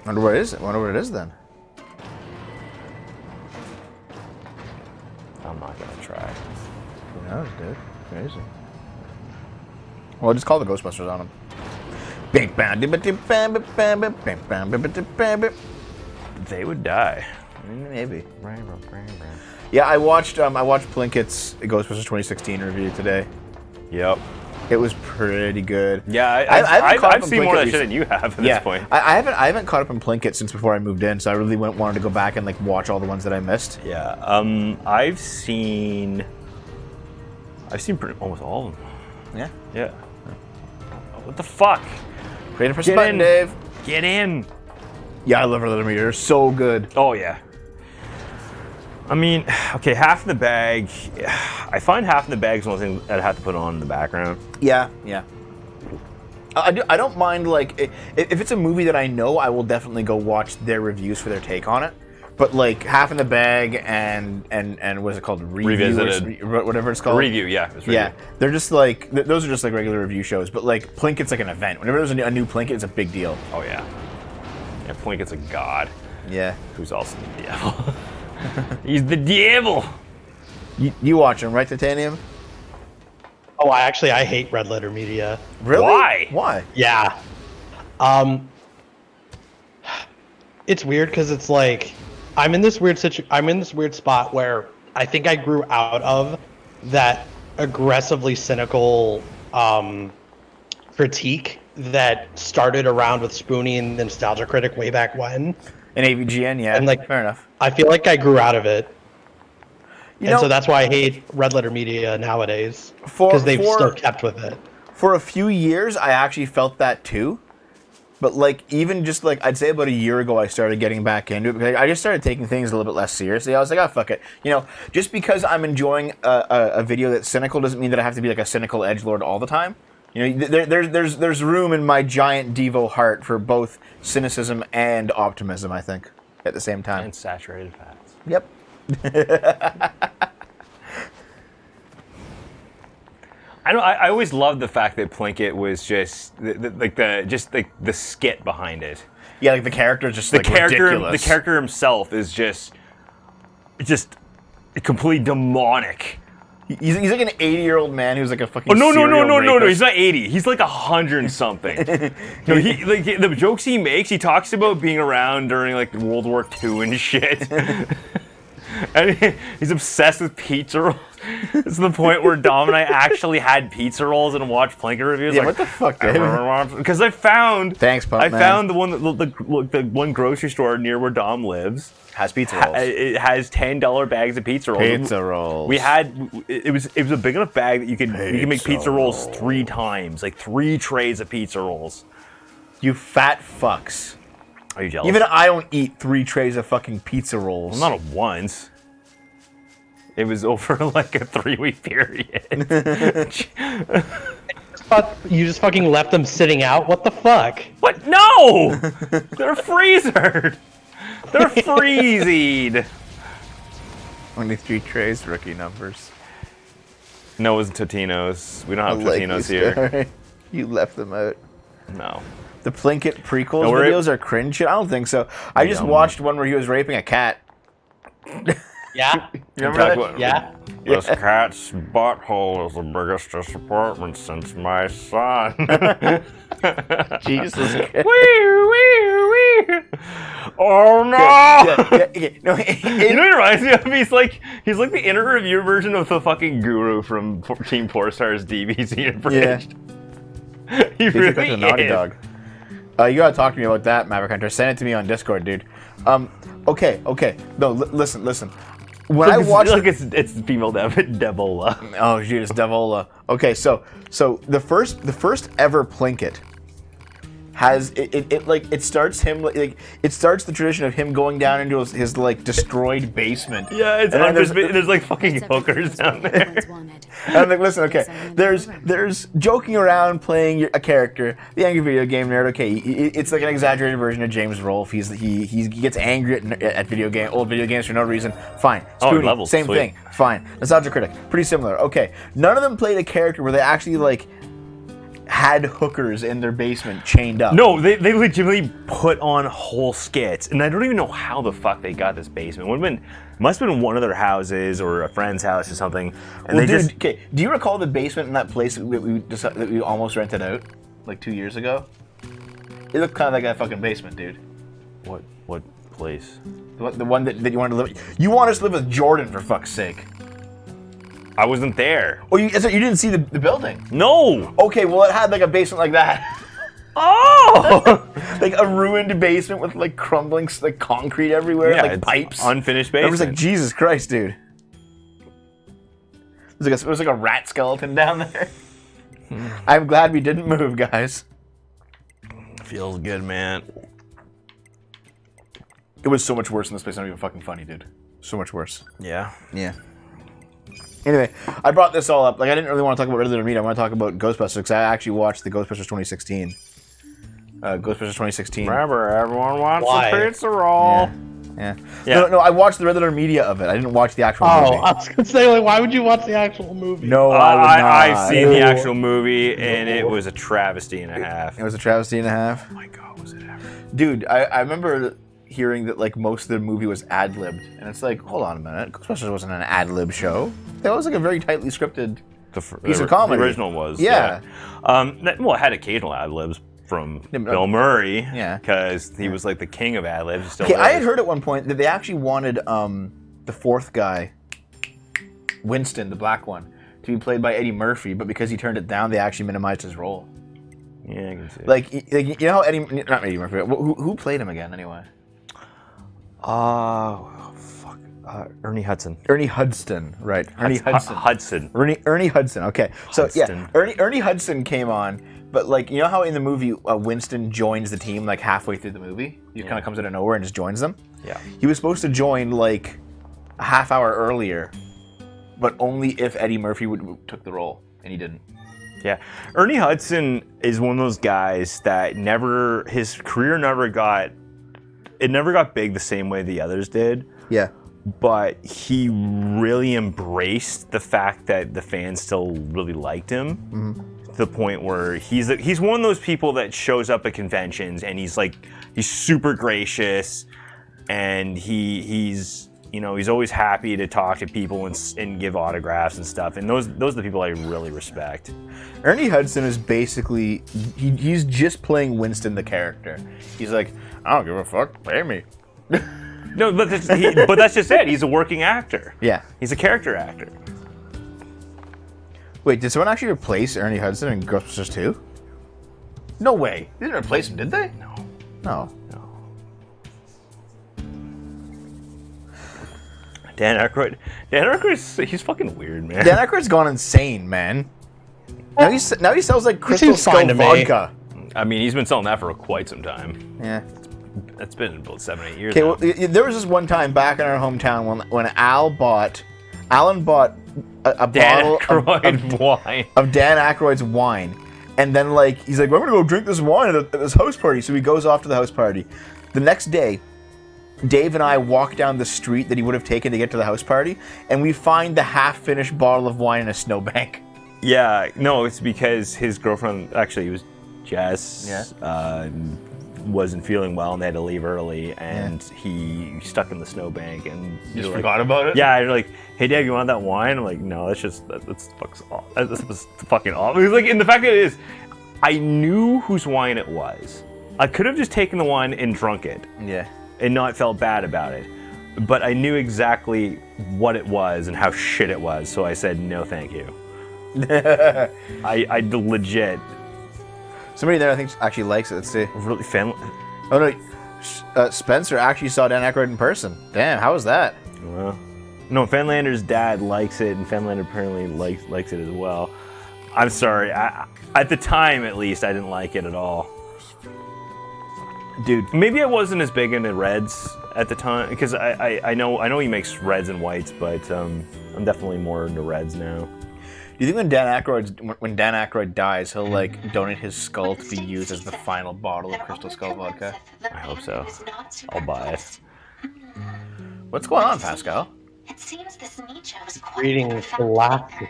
Wonder what it is. Wonder what it is then. I'm not gonna try. Who knows, dude? Crazy. Well, just call the Ghostbusters on them. They would die. Maybe. Yeah, I watched Plinkett's Ghostbusters 2016 review today. Yep. It was pretty good. Yeah, haven't caught up I've on seen more of that Plinkett shit than you have at Yeah, this point. I haven't caught up on Plinkett since before I moved in, so I really wanted to go back and like watch all the ones that I missed. Yeah. I've seen almost all of them. Yeah. Yeah. What the fuck? Ready to press Get the button, in. Dave. Get in. Yeah, I love Red Letter Meter. They're so good. Oh yeah. I mean, okay, half in the bag. I find half in the bag is one thing I'd have to put on in the background. Yeah. I don't mind, like, if it's a movie that I know, I will definitely go watch their reviews for their take on it. But, like, Half in the Bag and what is it called? Revisited. Whatever it's called. Review, yeah. It's review. Yeah, they're just like, those are just like regular review shows. But, like, Plinkett's like an event. Whenever there's a new Plinkett, it's a big deal. Oh yeah. Yeah, Plinkett's a god Yeah. who's also the devil. He's the devil. You watch them, right, Titanium? Oh, I hate Red Letter Media. Really? Why? Why? Yeah. it's weird because it's like I'm in this weird spot where I think I grew out of that aggressively cynical critique that started around with Spoonie and the Nostalgia Critic way back when. In AVGN, yeah, And like, fair enough. I feel like I grew out of it. You And know, so that's why I hate Red Letter Media nowadays, For- because they've for- still kept with it. for a few years, I actually felt that too. But like, even just like, I'd say about a year ago, I started getting back into it because I just started taking things a little bit less seriously. I was like, oh, fuck it. You know, just because I'm enjoying a video that's cynical doesn't mean that I have to be like a cynical edgelord all the time. You know, there's room in my giant Devo heart for both cynicism and optimism, I think, at the same time. And saturated fats. Yep. I always loved the fact that Plinkett was just the skit behind it. Yeah, like the character is just The like character, ridiculous. the character himself is just completely demonic. He's like an 80-year-old man who's like a fucking. Oh no! rapist. He's not 80. He's like 100 and something. No, the jokes he makes. He talks about being around during like World War II and shit. And he's obsessed with pizza rolls. It's the point where Dom and I actually had pizza rolls and watched Plinkett reviews. Yeah, like, what the fuck, dude? Because I found. Thanks, Pump I Man. found the one grocery store near where Dom lives. Has pizza rolls. It has $10 bags of pizza rolls. Pizza rolls. We had it was a big enough bag that you could make pizza rolls 3 times, like 3 trays of pizza rolls. You fat fucks. Are you jealous? Even I don't eat 3 trays of fucking pizza rolls. Well, not at once. It was over like a 3-week period. You just fucking left them sitting out? What the fuck? What? No! They're freezered. They're freezied. Only 3 trays, rookie numbers. No, it was Totino's. We don't have Totino's here. You left them out. No. The Plinkett prequels No, we're- videos are cringe shit? I don't think so. I just watched one where he was raping a cat. Yeah? Remember Talk that? about- Yeah? This cat's butthole is the biggest disappointment since my son. Jesus Christ. Wee, wee, wee. Oh no! Yeah. No, You know what it reminds me of? He's like the inter-review version of the fucking guru from Team 4 Star's DBZ and Bridge. He He's really a naughty is. dog. You gotta talk to me about that, Maverick Hunter. Send it to me on Discord, dude. Okay. No, listen. When I watched, it's female Devola. oh, dude, it's Devola. Okay, so the first ever Plinkett has it starts him like it starts the tradition of him going down into his like destroyed basement. Yeah, it's And then there's like fucking hookers down there. And I'm like, listen, okay, there's joking around playing a character, the angry video game nerd. Okay, it's like an exaggerated version of James Rolfe. He gets angry at old video games for no reason. Fine. Spoonie, levels, same sweet. thing. Fine. Nostalgia Critic, pretty similar. Okay, none of them played a character where they actually like had hookers in their basement chained up. No, they legitimately put on whole skits, and I don't even know how the fuck they got this basement. Must have been one of their houses or a friend's house or something. And Well, they dude, okay, do you recall the basement in that place that we almost rented out like 2 years ago? It looked kind of like that fucking basement, dude. what place? The one that you wanted to live. You want us to live with Jordan, for fuck's sake. I wasn't there. Oh, you didn't see the building? No. Okay, well, it had like a basement like that. Oh. Like a ruined basement with like crumbling like concrete everywhere, Yeah, like it's pipes. unfinished I was like, basement. Jesus Christ, dude. It was like a rat skeleton down there. I'm glad we didn't move, guys. Feels good, man. It was so much worse in this place. Not even fucking funny, dude. So much worse. Yeah. Yeah. Anyway, I brought this all up. Like, I didn't really want to talk about Red Letter Media. I want to talk about Ghostbusters because I actually watched the Ghostbusters 2016. Ghostbusters 2016. Remember, everyone wants Why? a pizza roll. Yeah. Yeah. No, I watched the Red Letter Media of it. I didn't watch the actual Oh, movie. I was gonna say, like, why would you watch the actual movie? No, I would not. I've seen the No. actual movie, and it was a travesty and a half. It was a travesty and a half. Oh my god, was it ever? Dude, I remember hearing that like most of the movie was ad-libbed. And it's like, hold on a minute. Ghostbusters wasn't an ad-lib show. That was like a very tightly scripted piece of comedy. The original was. Yeah. Well, it had occasional ad libs. Bill Murray. Yeah. Because he was like the king of ad libs. Okay, I had heard at one point that they actually wanted the fourth guy, Winston, the black one, to be played by Eddie Murphy, but because he turned it down, they actually minimized his role. Yeah, I can see it. Like you know how not Eddie Murphy, who played him again anyway? Ernie Hudson. Ernie Hudson, right? Ernie Hudson. Hudson. Ernie Hudson. Okay, so Hudson. yeah, Ernie Hudson came on, but like you know how in the movie Winston joins the team like halfway through the movie, he kind of comes out of nowhere and just joins them. Yeah. He was supposed to join like a half hour earlier, but only if Eddie Murphy took the role, and he didn't. Yeah, Ernie Hudson is one of those guys that his career never got big the same way the others did. Yeah. But he really embraced the fact that the fans still really liked him, to the point where he's one of those people that shows up at conventions and he's super gracious, and he's always happy to talk to people and give autographs and stuff. And those are the people I really respect. Ernie Hudson is basically he's just playing Winston the character. He's like, I don't give a fuck, pay me. No, but that's just it. He's a working actor. Yeah. He's a character actor. Wait, did someone actually replace Ernie Hudson in Ghostbusters 2? No way. They didn't replace him, did they? No. Dan Aykroyd, he's fucking weird, man. Dan Aykroyd's gone insane, man. Now he sells like Crystal seems fine Skull to me. vodka. I mean, he's been selling that for quite some time. Yeah. That's been about 7-8 years Okay, now. well, there was this one time back in our hometown when Alan bought a Dan bottle Aykroyd wine. of Dan Aykroyd's wine, and then like he's like, well, I'm gonna go drink this wine at this house party. So he goes off to the house party. The next day, Dave and I walk down the street that he would have taken to get to the house party, and we find the half-finished bottle of wine in a snowbank. Yeah, no, it's because his girlfriend, actually, it was Jess, wasn't feeling well and they had to leave early, and he stuck in the snowbank and Just forgot about it? Yeah, you're like, hey Dave, you want that wine? I'm like, no, that's fucking awful. It was like, and the fact that it is, I knew whose wine it was. I could have just taken the wine and drunk it. Yeah. And not felt bad about it. But I knew exactly what it was and how shit it was, so I said, no thank you. I legit. Somebody there I think actually likes it. Let's see. Really family. Oh no, Spencer actually saw Dan Aykroyd in person. Damn, how was that? Well, no, Fanlander's dad likes it, and Fanlander apparently likes it as well. I'm sorry. At the time, at least, I didn't like it at all. Dude, maybe I wasn't as big into reds at the time, because I know he makes reds and whites, but I'm definitely more into reds now. Do you think when Dan Aykroyd dies, he'll like donate his skull to be used as the final bottle of Crystal Skull vodka? I hope so. I'll buy it. What's going on, Pascal? It seems this Nietzsche was Reading philosophy.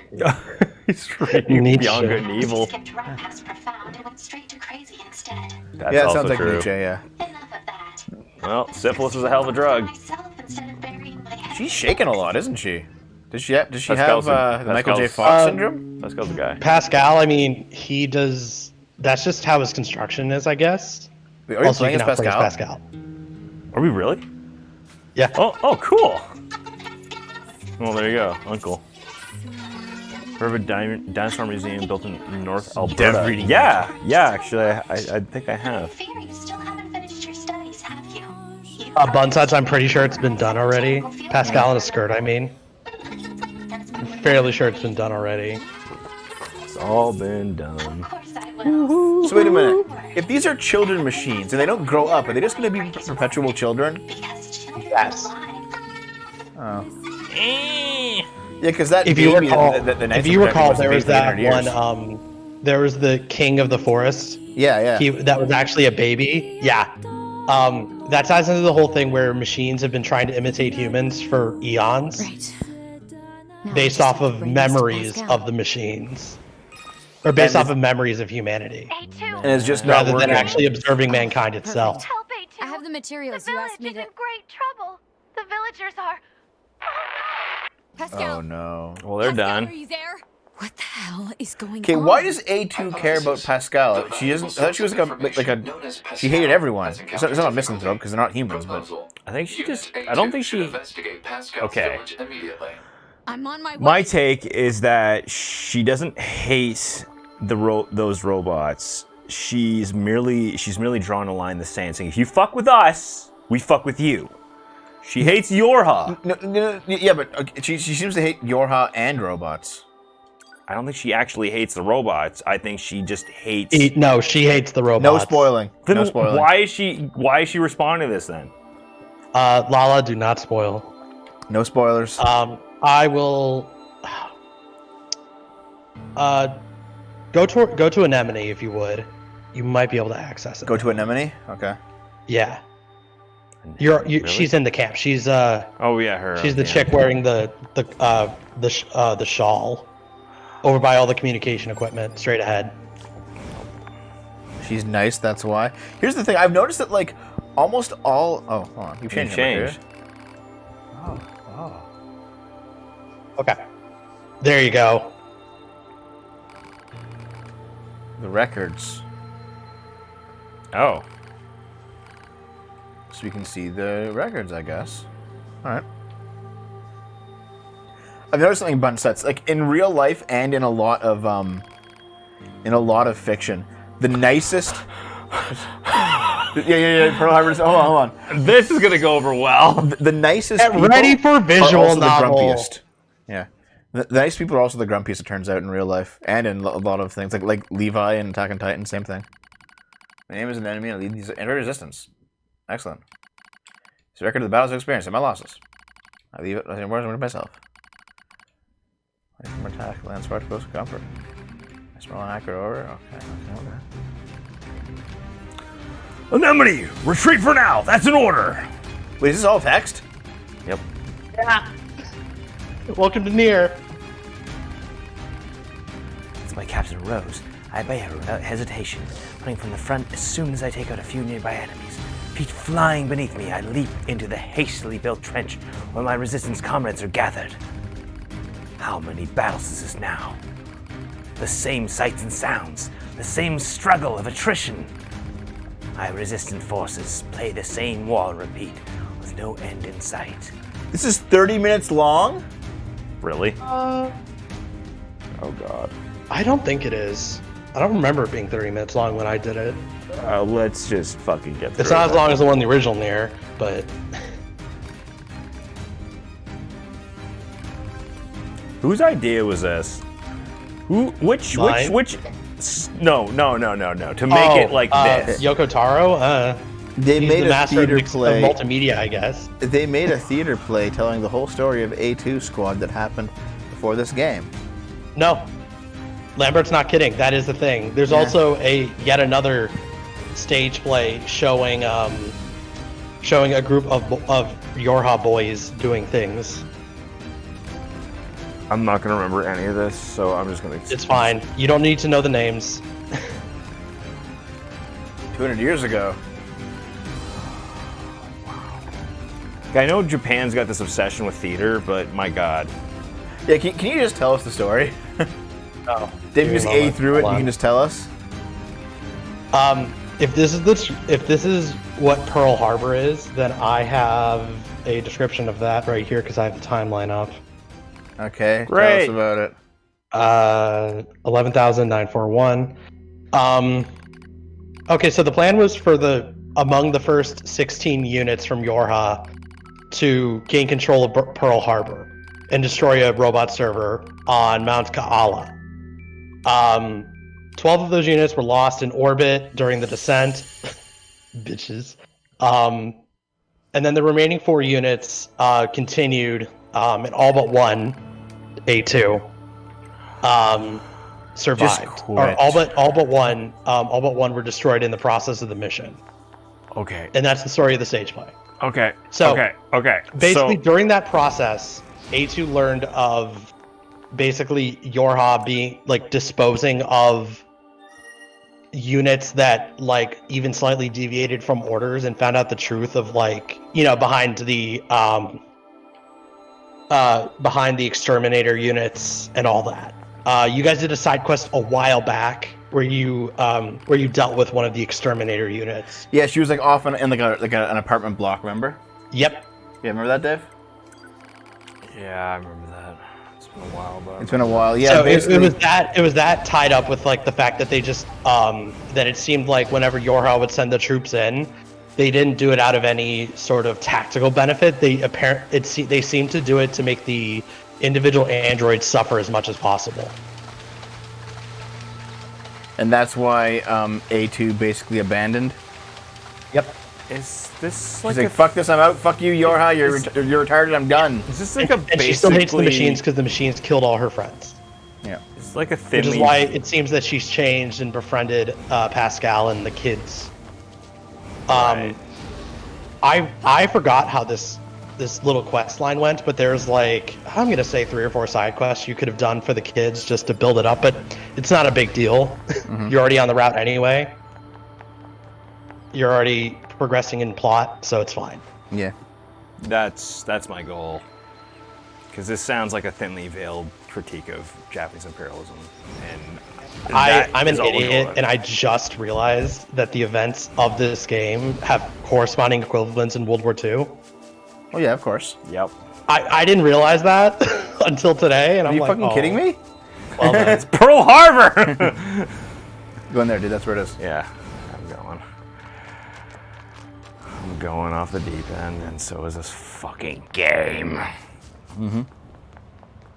He's reading Nietzsche. Beyond Good and Evil. skipped right past profound and went straight to crazy instead. That's Yeah, it also sounds like true. Nietzsche, yeah. Enough of that. Well, syphilis is a hell of a drug. Myself instead of burying my head. She's shaking a lot, isn't she? Does she have Pascal's the Michael J. Pascal's- Fox syndrome? Pascal's the guy. Pascal, I mean, he does. That's just how his construction is, I guess. Wait, are you Also, playing he as can outplay Pascal? Pascal. Are we really? Yeah. Oh, cool. Well, there you go, Uncle. Private Dinosaur Museum built in North Alberta. Dev reading. Yeah, actually, I think I have. Fear you still haven't finished your studies, have you? Bunsuds, I'm pretty sure it's been done already. Pascal in a skirt, I mean. I'm fairly sure it's been done already. It's all been done. Of course I will. So wait a minute. If these are children machines and they don't grow up, are they just going to be perpetual children? Because children Yes. lie. Yeah, because that If you baby recall, that the if you recall, there was was that 800 years. one. There was the king of the forest. Yeah. That was actually a baby. Yeah. That ties into the whole thing where machines have been trying to imitate humans for eons, Right. Now based I off just of bring this to memories Pascal. of the machines, or based off of memories of humanity, A2. And it's just not rather working. than actually observing mankind itself. Help A2. I have the materials The you village asked me is to. in great trouble. The villagers are. Pascal. Oh no. Well, they're Pascal, done. Are you there? What the hell is going Okay, on? why does A2 care about Pascal? She isn't. I thought she was like a. She hated everyone. It's not a misanthrope because they're not humans, but I think she just. I don't think she. Okay. I'm on my way. My take is that she doesn't hate those robots. She's merely drawing a line in the sand, saying, "If you fuck with us, we fuck with you." She hates Yorha. no, yeah, but she seems to hate Yorha and robots. I don't think she actually hates the robots. I think she just hates. No, she hates the robots. No spoiling. Then No spoiling. why is she responding to this then? Lala, do not spoil. No spoilers. I will. Go to Anemone if you would. You might be able to access it. Go to Anemone. Okay. Yeah. Really? She's in the camp. She's Oh yeah, her. she's the yeah. chick wearing the shawl, over by all the communication equipment, straight ahead. She's nice. That's why. Here's the thing. I've noticed that like almost all. Oh, hold on. You've changed. changed. Okay. There you go. The records, Oh. so we can see the records. I guess. All right. I've noticed something about sets, like in real life and in a lot of fiction. The nicest. yeah. Pearl Harbor. Hold on. This is gonna go over well. The nicest. Get people ready for are visual also novel. The grumpiest. Yeah. The nice people are also the grumpiest. It turns out in real life and in a lot of things, like Levi and Attack on Titan. Same thing. My name is an enemy. I lead these anti-resistance. Excellent. It's a record of the battles I've experienced and my losses. I leave it. I win myself. Wait from attack. Land spark close comfort. I smell an accurate order. Okay. Anemone, retreat for now. That's an order. Wait, is this all text? Yep. Welcome to NieR. It's my Captain Rose. I obey her without hesitation, running from the front as soon as I take out a few nearby enemies. Feet flying beneath me, I leap into the hastily built trench where my resistance comrades are gathered. How many battles is this now? The same sights and sounds, the same struggle of attrition. My resistant forces play the same war repeat with no end in sight. This is 30 minutes long? Really? Oh god. I don't think it is. I don't remember it being 30 minutes long when I did it. Let's just fucking get through It's not it. as long as the one in the original NieR, but Whose idea was this? Which? Mine? No. To make it like this. Yoko Taro. They He's made the a master of theater play. multimedia, I guess. They made a theater play telling the whole story of A2 Squad that happened before this game. No, Lambert's not kidding. That is the thing. There's also yet another stage play showing a group of Yorha boys doing things. I'm not gonna remember any of this, so I'm just gonna. It's fine. You don't need to know the names. 200 years ago. I know Japan's got this obsession with theater, but my god. Yeah, can you just tell us the story? Oh, Dave, just A through it. You can just tell us. If this is what Pearl Harbor is, then I have a description of that right here because I have the timeline up. Okay, Great. tell us about it. 11,941. Okay, so the plan was for among the first 16 units from Yorha to gain control of Pearl Harbor and destroy a robot server on Mount Kaala. 12 of those units were lost in orbit during the descent. Bitches. And then the remaining 4 units continued, and all but one, A2, survived. Just Or quit. all but one were destroyed in the process of the mission. Okay. And that's the story of the stage play. Okay. So, Okay. Basically, So, during that process, A2 learned of basically Yorha being disposing of units that even slightly deviated from orders, and found out the truth of behind the exterminator units and all that. You guys did a side quest a while back where you dealt with one of the exterminator units. Yeah, she was like off in like an apartment block. Remember? Yep. Yeah, remember that, Dave? Yeah, I remember that. It's been a while, but It's been a while. Yeah, So basically. it was that tied up with like the fact that they just that it seemed like whenever Yorha would send the troops in, they didn't do it out of any sort of tactical benefit. They seemed to do it to make the individual androids suffer as much as possible. And that's why A2 basically abandoned. Yep. is this He's like like, fuck this, I'm out. Fuck you, Yorha. You're retarded. I'm done. is this like a And she still hates the basically- machines because the machines killed all her friends. Yeah. It's like a Which thinly is why it seems that she's changed and befriended Pascal and the kids. Right. I forgot how this little quest line went, but there's like, I'm gonna say 3 or 4 side quests you could have done for the kids just to build it up, but it's not a big deal. You're already on the route anyway. You're already progressing in plot, so it's fine. Yeah. That's my goal. Because this sounds like a thinly veiled critique of Japanese imperialism, and I'm an is all we idiot, know. and I just realized that the events of this game have corresponding equivalents in World War II. Oh yeah, of course. Yep. I didn't realize that until today, and Are I'm you like, fucking kidding me? Well, then. Pearl Harbor. Go in there, dude. That's where it is. Yeah, I'm going off the deep end, and so is this fucking game.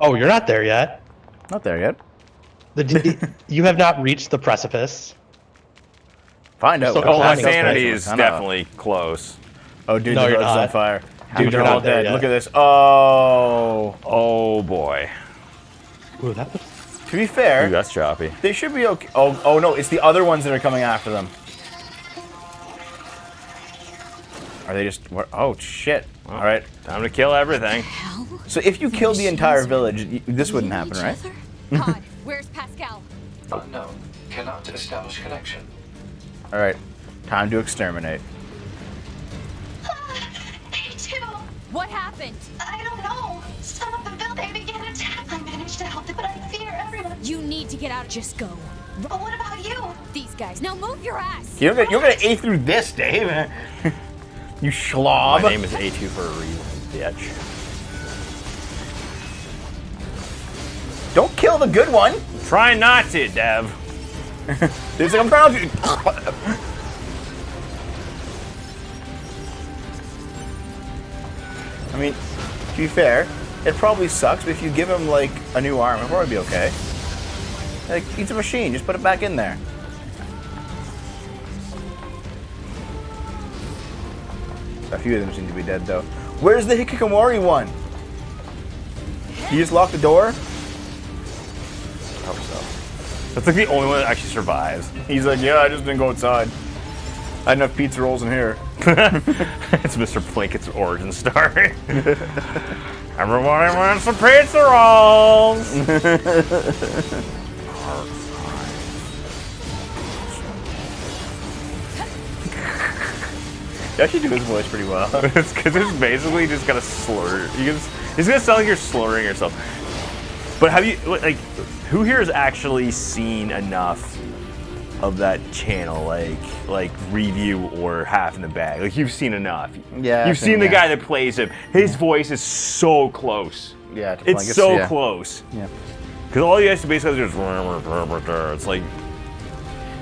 Oh, you're not there yet. Not there yet. You have not reached the precipice. Find out. So- what Oh, my Climbing happens. sanity up. is I know. definitely close. Oh, dude, No, the you're road's on not. fire. Dude, They're you're all not there dead. yet. Look at this. Oh. Oh boy. Ooh, that was... To be fair, Ooh, that's choppy. they should be okay. Oh no, it's the other ones that are coming after them. Are they just? What? Oh shit! All right. Time to kill everything. Hell? So if you killed the entire village, this wouldn't happen, Each right? other? God, where's Pascal? Unknown. Cannot establish connection. All right. Time to exterminate. A2, What happened? I don't know. Some of them built they began to attack. I managed to help them, but I fear everyone. You need to get out. Just go. But what about you? These guys. Now move your ass. You're gonna A through this, Dave. You schlob. My name is A2 for a reason, bitch. Don't kill the good one. Try not to, Dev. There's like I'm trying to. I mean, to be fair, it probably sucks, but if you give him like a new arm, it'll probably be okay. Like, it's a machine, just put it back in there. A few of them seem to be dead though. Where's the Hikikomori one? You just lock the door? I hope so. That's like the only one that actually survives. He's like, yeah, I just didn't go outside. I had enough pizza rolls in here. It's Mr. Plinkett's origin story. Everybody wants some pizza rolls. You actually do his voice pretty well. It's because it's basically just gonna slur. It's gonna sound like you're slurring yourself. But have you like, who here has actually seen enough of that channel, like review or half in the bag? Like you've seen enough. Yeah, You've I've seen- seen the yeah. guy that plays him. His voice is so close. Yeah, to It's Plankets, so yeah. close. Yeah. Because all you guys basically just it's like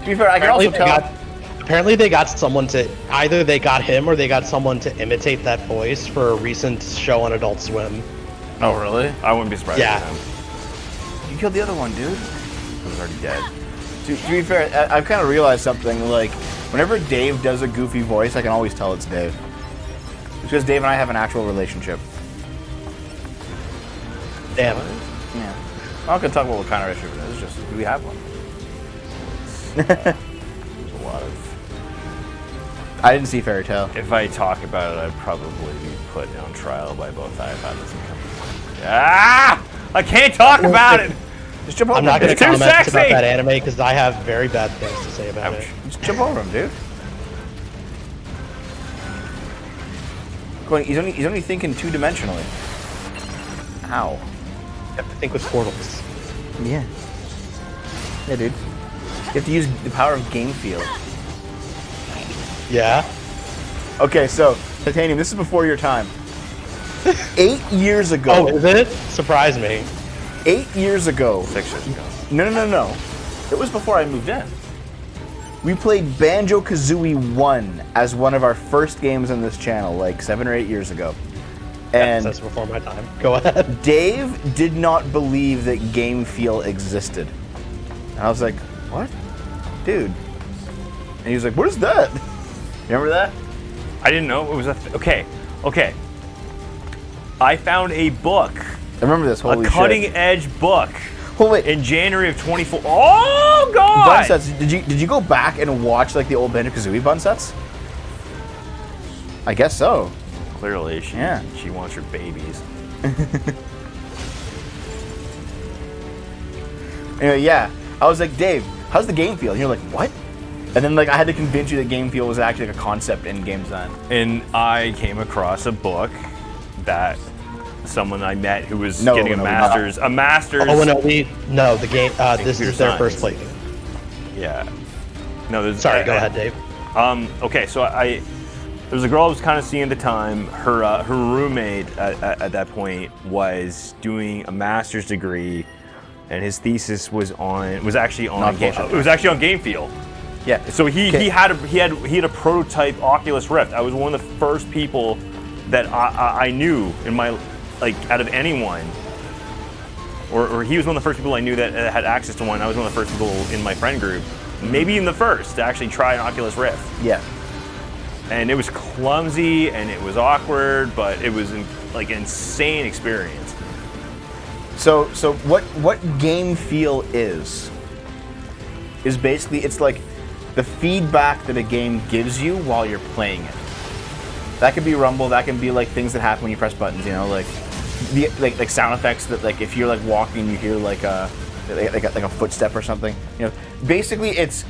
To be fair, I can also tell. Apparently they got someone to, either they got him or they got someone to imitate that voice for a recent show on Adult Swim. Oh, really? I wouldn't be surprised. Yeah. With him. You killed the other one, dude. He was already dead. To be fair, I've kind of realized something. Like, whenever Dave does a goofy voice, I can always tell it's Dave. It's because Dave and I have an actual relationship. Damn. Yeah. I'm not gonna talk about what kind of relationship it is. It's just we have one. There's a lot of. I didn't see Fairy Tale. If I talk about it, I'd probably be put on trial by both iPads and companies. Ah! I can't talk about it. Just jump over I'm not him. going to It's too comment sexy! about that anime because I have very bad things to say about it. Just jump over him, dude. He's only thinking 2-dimensionally. Ow. You have to think with portals. Yeah. Yeah, dude. You have to use the power of game feel. Yeah. Okay, so Titanium, this is before your time. 8 years ago. Oh, is it? Surprise me. 8 years ago. 6 years ago. No. It was before I moved in. We played Banjo-Kazooie 1 as one of our first games on this channel, like 7 or 8 years ago. And That's before my time. Go ahead. Dave did not believe that game feel existed. And I was like, what? Dude. And he was like, what is that? Remember that? I didn't know it was a. Okay. I found a book, I remember this. Holy a cutting shit. edge book, Hold wait. in January of 24. Oh God! Bun sets. Did you go back and watch like the old Banjo-Kazooie bun sets? I guess so. Clearly, she wants her babies. Anyway, yeah. I was like, Dave, how's the game feel? And you're like, what? And then like I had to convince you that game feel was actually like a concept in game design. And I came across a book that someone I met who was No, getting a no, master's. A master's. Oh no, the game. This Computer is their science. first playthrough. Yeah. No, there's. Sorry, go ahead, Dave. Okay, so there was a girl I was kind of seeing at the time. Her roommate at that point was doing a master's degree, and his thesis was actually on Not bullshit. it was actually on game feel. Yeah. So he Okay. had a prototype Oculus Rift. I was one of the first people that I knew in my, like, out of anyone, or he was one of the first people I knew that had access to one. I was one of the first people in my friend group, maybe even the first, to actually try an Oculus Rift. Yeah. And it was clumsy and it was awkward, but it was like an insane experience. So what game feel is basically it's like the feedback that a game gives you while you're playing it. That could be rumble. That can be like things that happen when you press buttons. You know, like like sound effects that like if you're like walking, you hear like a footstep or something. You know, basically it's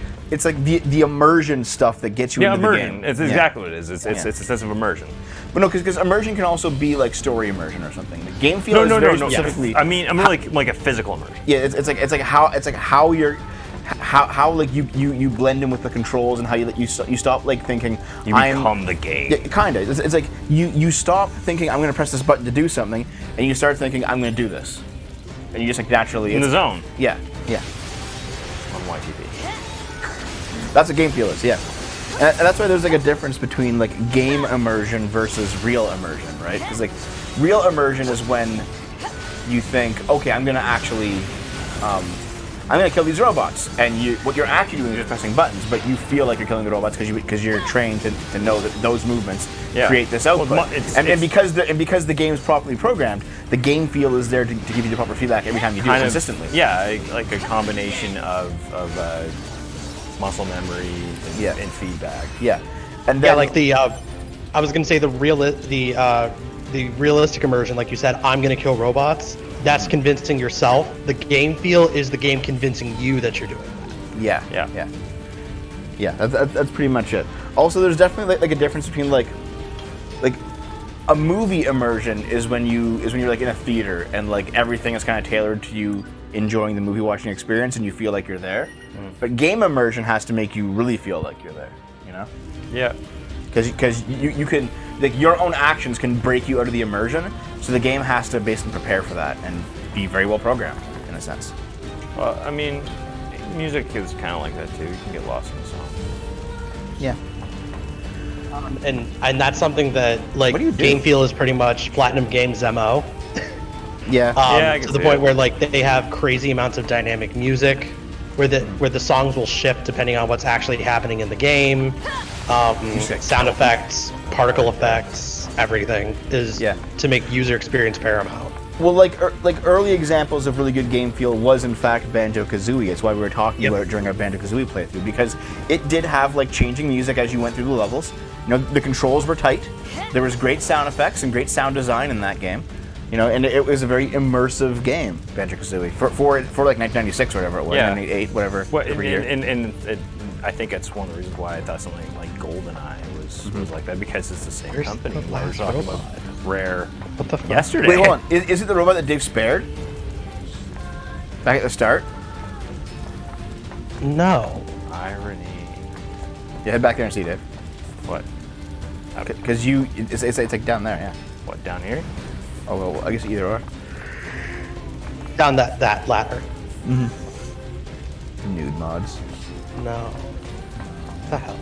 like the immersion stuff that gets you into immersion. the game. It's exactly what it is. It's a sense of immersion. But no, because immersion can also be like story immersion or something. The game feel is very specifically. Yeah. I mean like a physical immersion. Yeah, it's like how you're. How like you blend in with the controls and how you stop like thinking You become the game. Yeah, kind of. It's like you stop thinking I'm going to press this button to do something, and you start thinking I'm going to do this, and you just like naturally In the zone. Yeah. On YTV. That's what game feel is. Yeah, and that's why there's like a difference between like game immersion versus real immersion, right? Because like real immersion is when you think, okay, I'm going to actually. I'm gonna kill these robots, and what you're actually doing is just pressing buttons, but you feel like you're killing the robots because you're trained to know that those movements create this output. Well, and because the game's properly programmed, the game feel is there to give you the proper feedback every time you do it consistently. Yeah, like a combination of muscle memory and feedback. Yeah, and then, Like the, I was gonna say the realistic immersion, like you said, I'm gonna kill robots. That's convincing yourself. The game feel is the game convincing you that you're doing that. Yeah. That's pretty much it. Also, there's definitely like a difference between like a movie immersion is when you're like in a theater and like everything is kind of tailored to you enjoying the movie watching experience and you feel like you're there. But game immersion has to make you really feel like you're there. You know? Yeah. Because you can like your own actions can break you out of the immersion. So the game has to basically prepare for that and be very well programmed in a sense. Well, I mean, music is kind of like that too. You can get lost in the song. Yeah. And that's something that like What do you do? game feel is pretty much Platinum Games MO. Yeah. I can To the see point it. where like they have crazy amounts of dynamic music, where the songs will shift depending on what's actually happening in the game. Sound effects, particle effects, everything is to make user experience paramount. Well, like early examples of really good game feel was in fact Banjo-Kazooie. It's why we were talking about it during our Banjo-Kazooie playthrough, because it did have like changing music as you went through the levels. You know, the controls were tight. There was great sound effects and great sound design in that game. You know, and it was a very immersive game, Banjo-Kazooie, for like 1996 or whatever it was, 1998, whatever year. And I think that's one of the reasons why I thought something like GoldenEye was like that, because it's the same Where's company. the We were last talking robot? about Rare What the fuck? yesterday. Wait, hold on. Is it the robot that Dave spared? Back at the start. No. Irony. Yeah, head back there and see, Dave. What? Because it's like down there, yeah. What, down here? Oh, well, I guess either or. Down that ladder. Nude mods. No. What the hell?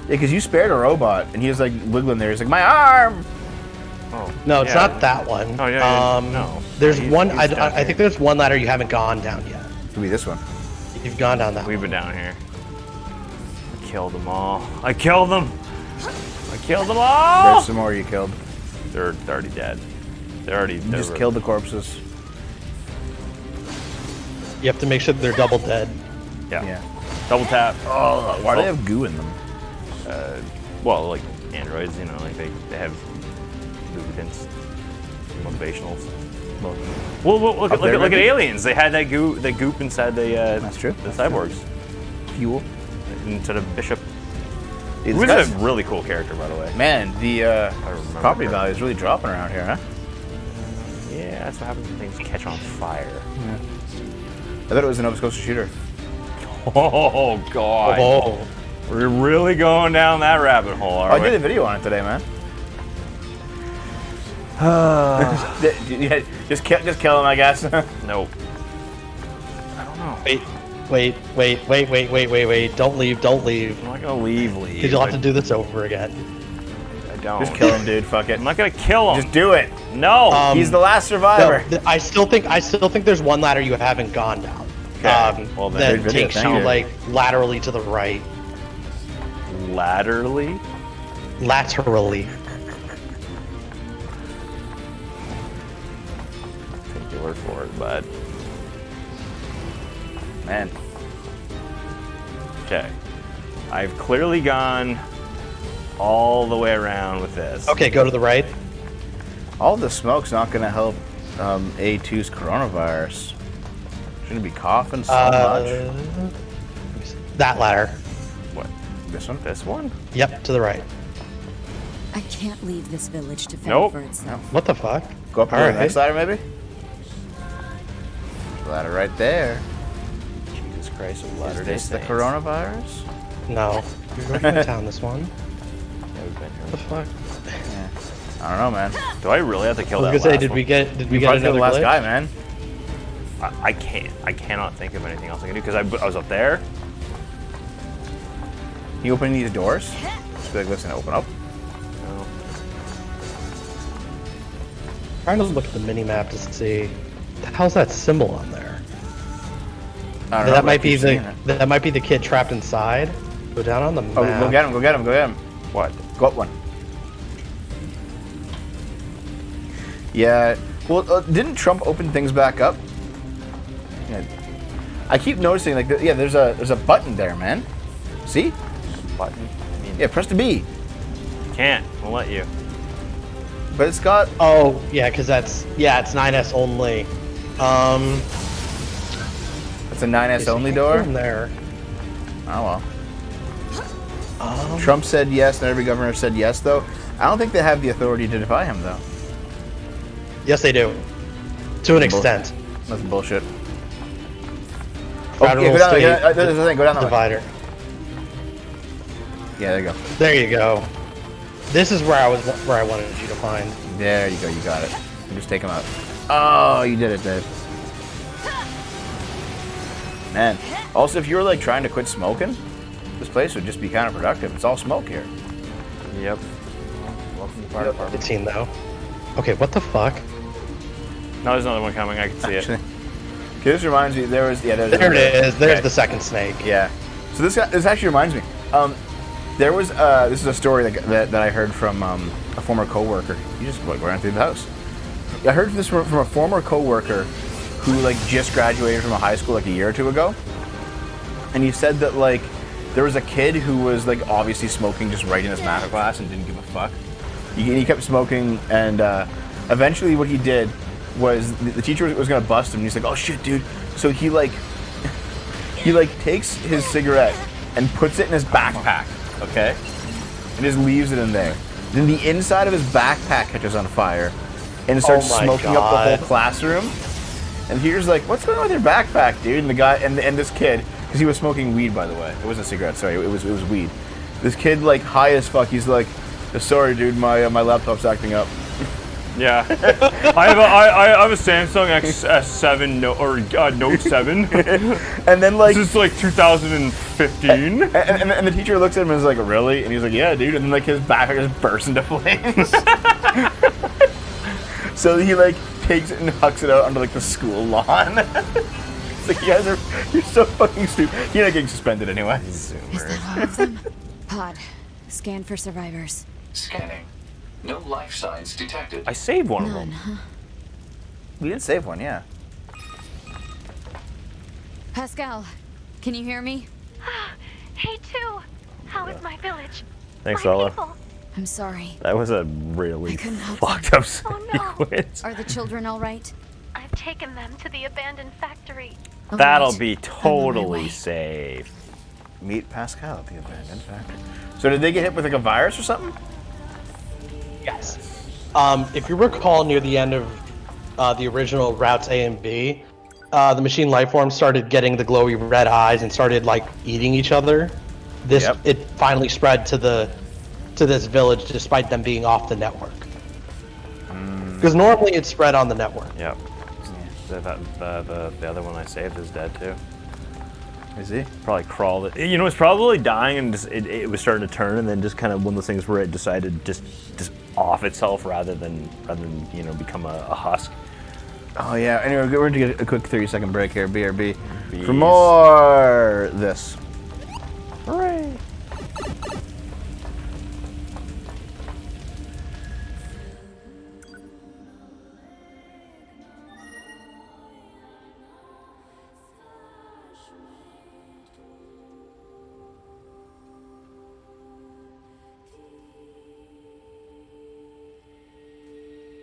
Yeah, because you spared a robot, and he was like wiggling there. He's like, my arm! Oh. No, it's yeah. not that one. Oh, yeah, no. There's He's- one. he's down I think here. there's one ladder you haven't gone down yet. Could be this one. You've gone down that We've one. been down here. I killed them all. I killed them! I killed them all! There's some more you killed. They're already dead. You just killed the corpses. You have to make sure that they're double dead. Yeah. Yeah. Double tap. Oh, why do they have goo in them? Well, like androids, you know, like they have lubricants, motivationals. Well, look Up there, at maybe? aliens. They had that goop inside the That's true. the cyborgs Fuel. instead of Bishop. Dude, Who's this a guy's- really cool character, by the way. Man, the remember property her. value is really dropping around here, huh? Yeah, that's what happens when things catch on fire. I thought it was a Nova Scotia shooter. Oh God! Oh. We're really going down that rabbit hole, are I we? did a video on it today, man. Yeah, just kill him, I guess. Nope. I don't know. Wait. Don't leave. I'm not gonna leave. Because you'll have to do this over again. I don't. Just kill him, dude. Fuck it. I'm not gonna kill him. Just do it. No. He's the last survivor. No, I still think there's one ladder you haven't gone down. Okay. Well, then- that Good video, takes thank you you. like laterally to the right. Laterally. Laterally. Take your word for it, bud. Man. Okay. I've clearly gone all the way around with this. Okay, go to the right. All the smoke's not going to help A2's coronavirus. Shouldn't be coughing so much. That ladder. What? This one? This one? Yep, to the right. I can't leave this village to fend Nope. for itself. What the fuck? Go up to All the right. next ladder, maybe? Ladder right there. Jesus Christ, of Is Latter Day this the Saints. coronavirus? No. You're going down this one. Yeah, we've been What the here. fuck? I don't know, man. Do I really have to kill I that was gonna say, last did one? we get You probably killed another the last glitch? guy, man. I can't. I cannot think of anything else I can do because I was up there. You opening these doors? Just be like, listen, open up. No. Trying to look at the mini map to see the hell's that symbol on there. I don't know. That but might I be keep seeing it. that might be the kid trapped inside. Go down on the map. Oh, go get him, go get him, go get him. What? Go up one. Yeah. Well, didn't Trump open things back up? Yeah. I keep noticing, like, yeah, there's a button there, man. See? Button? I mean, Yeah, press the B. can't. We'll let you. But it's got. Oh yeah, because it's 9S only. It's a 9S only door. In there. Oh well. Trump said yes, and every governor said yes, though. I don't think they have the authority to defy him, though. Yes, they do. To an extent. That's bullshit. Oh, Federal yeah, go down state there. There's the thing. Go down that way. divider. Yeah, there you go. There you go. This is where I wanted you to find. There you go. You got it. You just take him out. Oh, you did it, Dave. Man. Also, if you were like trying to quit smoking, this place would just be counterproductive. It's all smoke here. Yep. Welcome to the fire department. Good scene though. Okay, what the fuck? No, there's another one coming. I can see it. Okay, this reminds me. There's There it is. There's okay. the second snake. Yeah. So this actually reminds me. There was this is a story that I heard from a former coworker. You just like ran through the house. I heard this from a former coworker who like just graduated from a high school like a year or two ago, and he said that like there was a kid who was like obviously smoking just right in his math class and didn't give a fuck. He kept smoking, and eventually what he did was the teacher was gonna bust him. And he's like, "Oh shit, dude!" So he takes his cigarette and puts it in his backpack, okay, and just leaves it in there. Then the inside of his backpack catches on fire and starts Oh my smoking up the God. whole classroom. And the teacher's like, "What's going on with your backpack, dude?" And the guy and this kid, because he was smoking weed, by the way. It wasn't a cigarette. Sorry, it was weed. This kid, like high as fuck, he's like, "Sorry, dude, my laptop's acting up." Yeah, I have a Samsung S7 Note 7. And then like This is like 2015. and the teacher looks at him and is like, "Really?" And he's like, "Yeah, dude." And then like his backpack just bursts into flames. So he like takes it and hucks it out onto like the school lawn. It's like, you're so fucking stupid. You're not getting suspended anyway. Is that all of them? Pod, scan for survivors. Scanning. No life signs detected. I saved one of None, them. huh? We did save one, yeah. Pascal, can you hear me? Hey, too. How is my village? Thanks, My Ella. people? I'm sorry. That was a really I couldn't help fucked up Oh, no. sequence. Are the children all right? I've taken them to the abandoned factory. All That'll right. be I'm on my totally way. safe. Meet Pascal at the abandoned factory. So did they get hit with like a virus or something? Yes. If you recall, near the end of the original routes A and B, the machine life forms started getting the glowy red eyes and started like eating each other. It finally spread to this village despite them being off the network. Because normally it's spread on the network. Yep. The other one I saved is dead too. Is he? Probably crawled it. You know, it's probably dying and just, it was starting to turn, and then just kind of one of those things where it decided just off itself rather than you know become a husk. Oh yeah. Anyway, we're going to get a quick 30-second break here. BRB. Bees. For more this.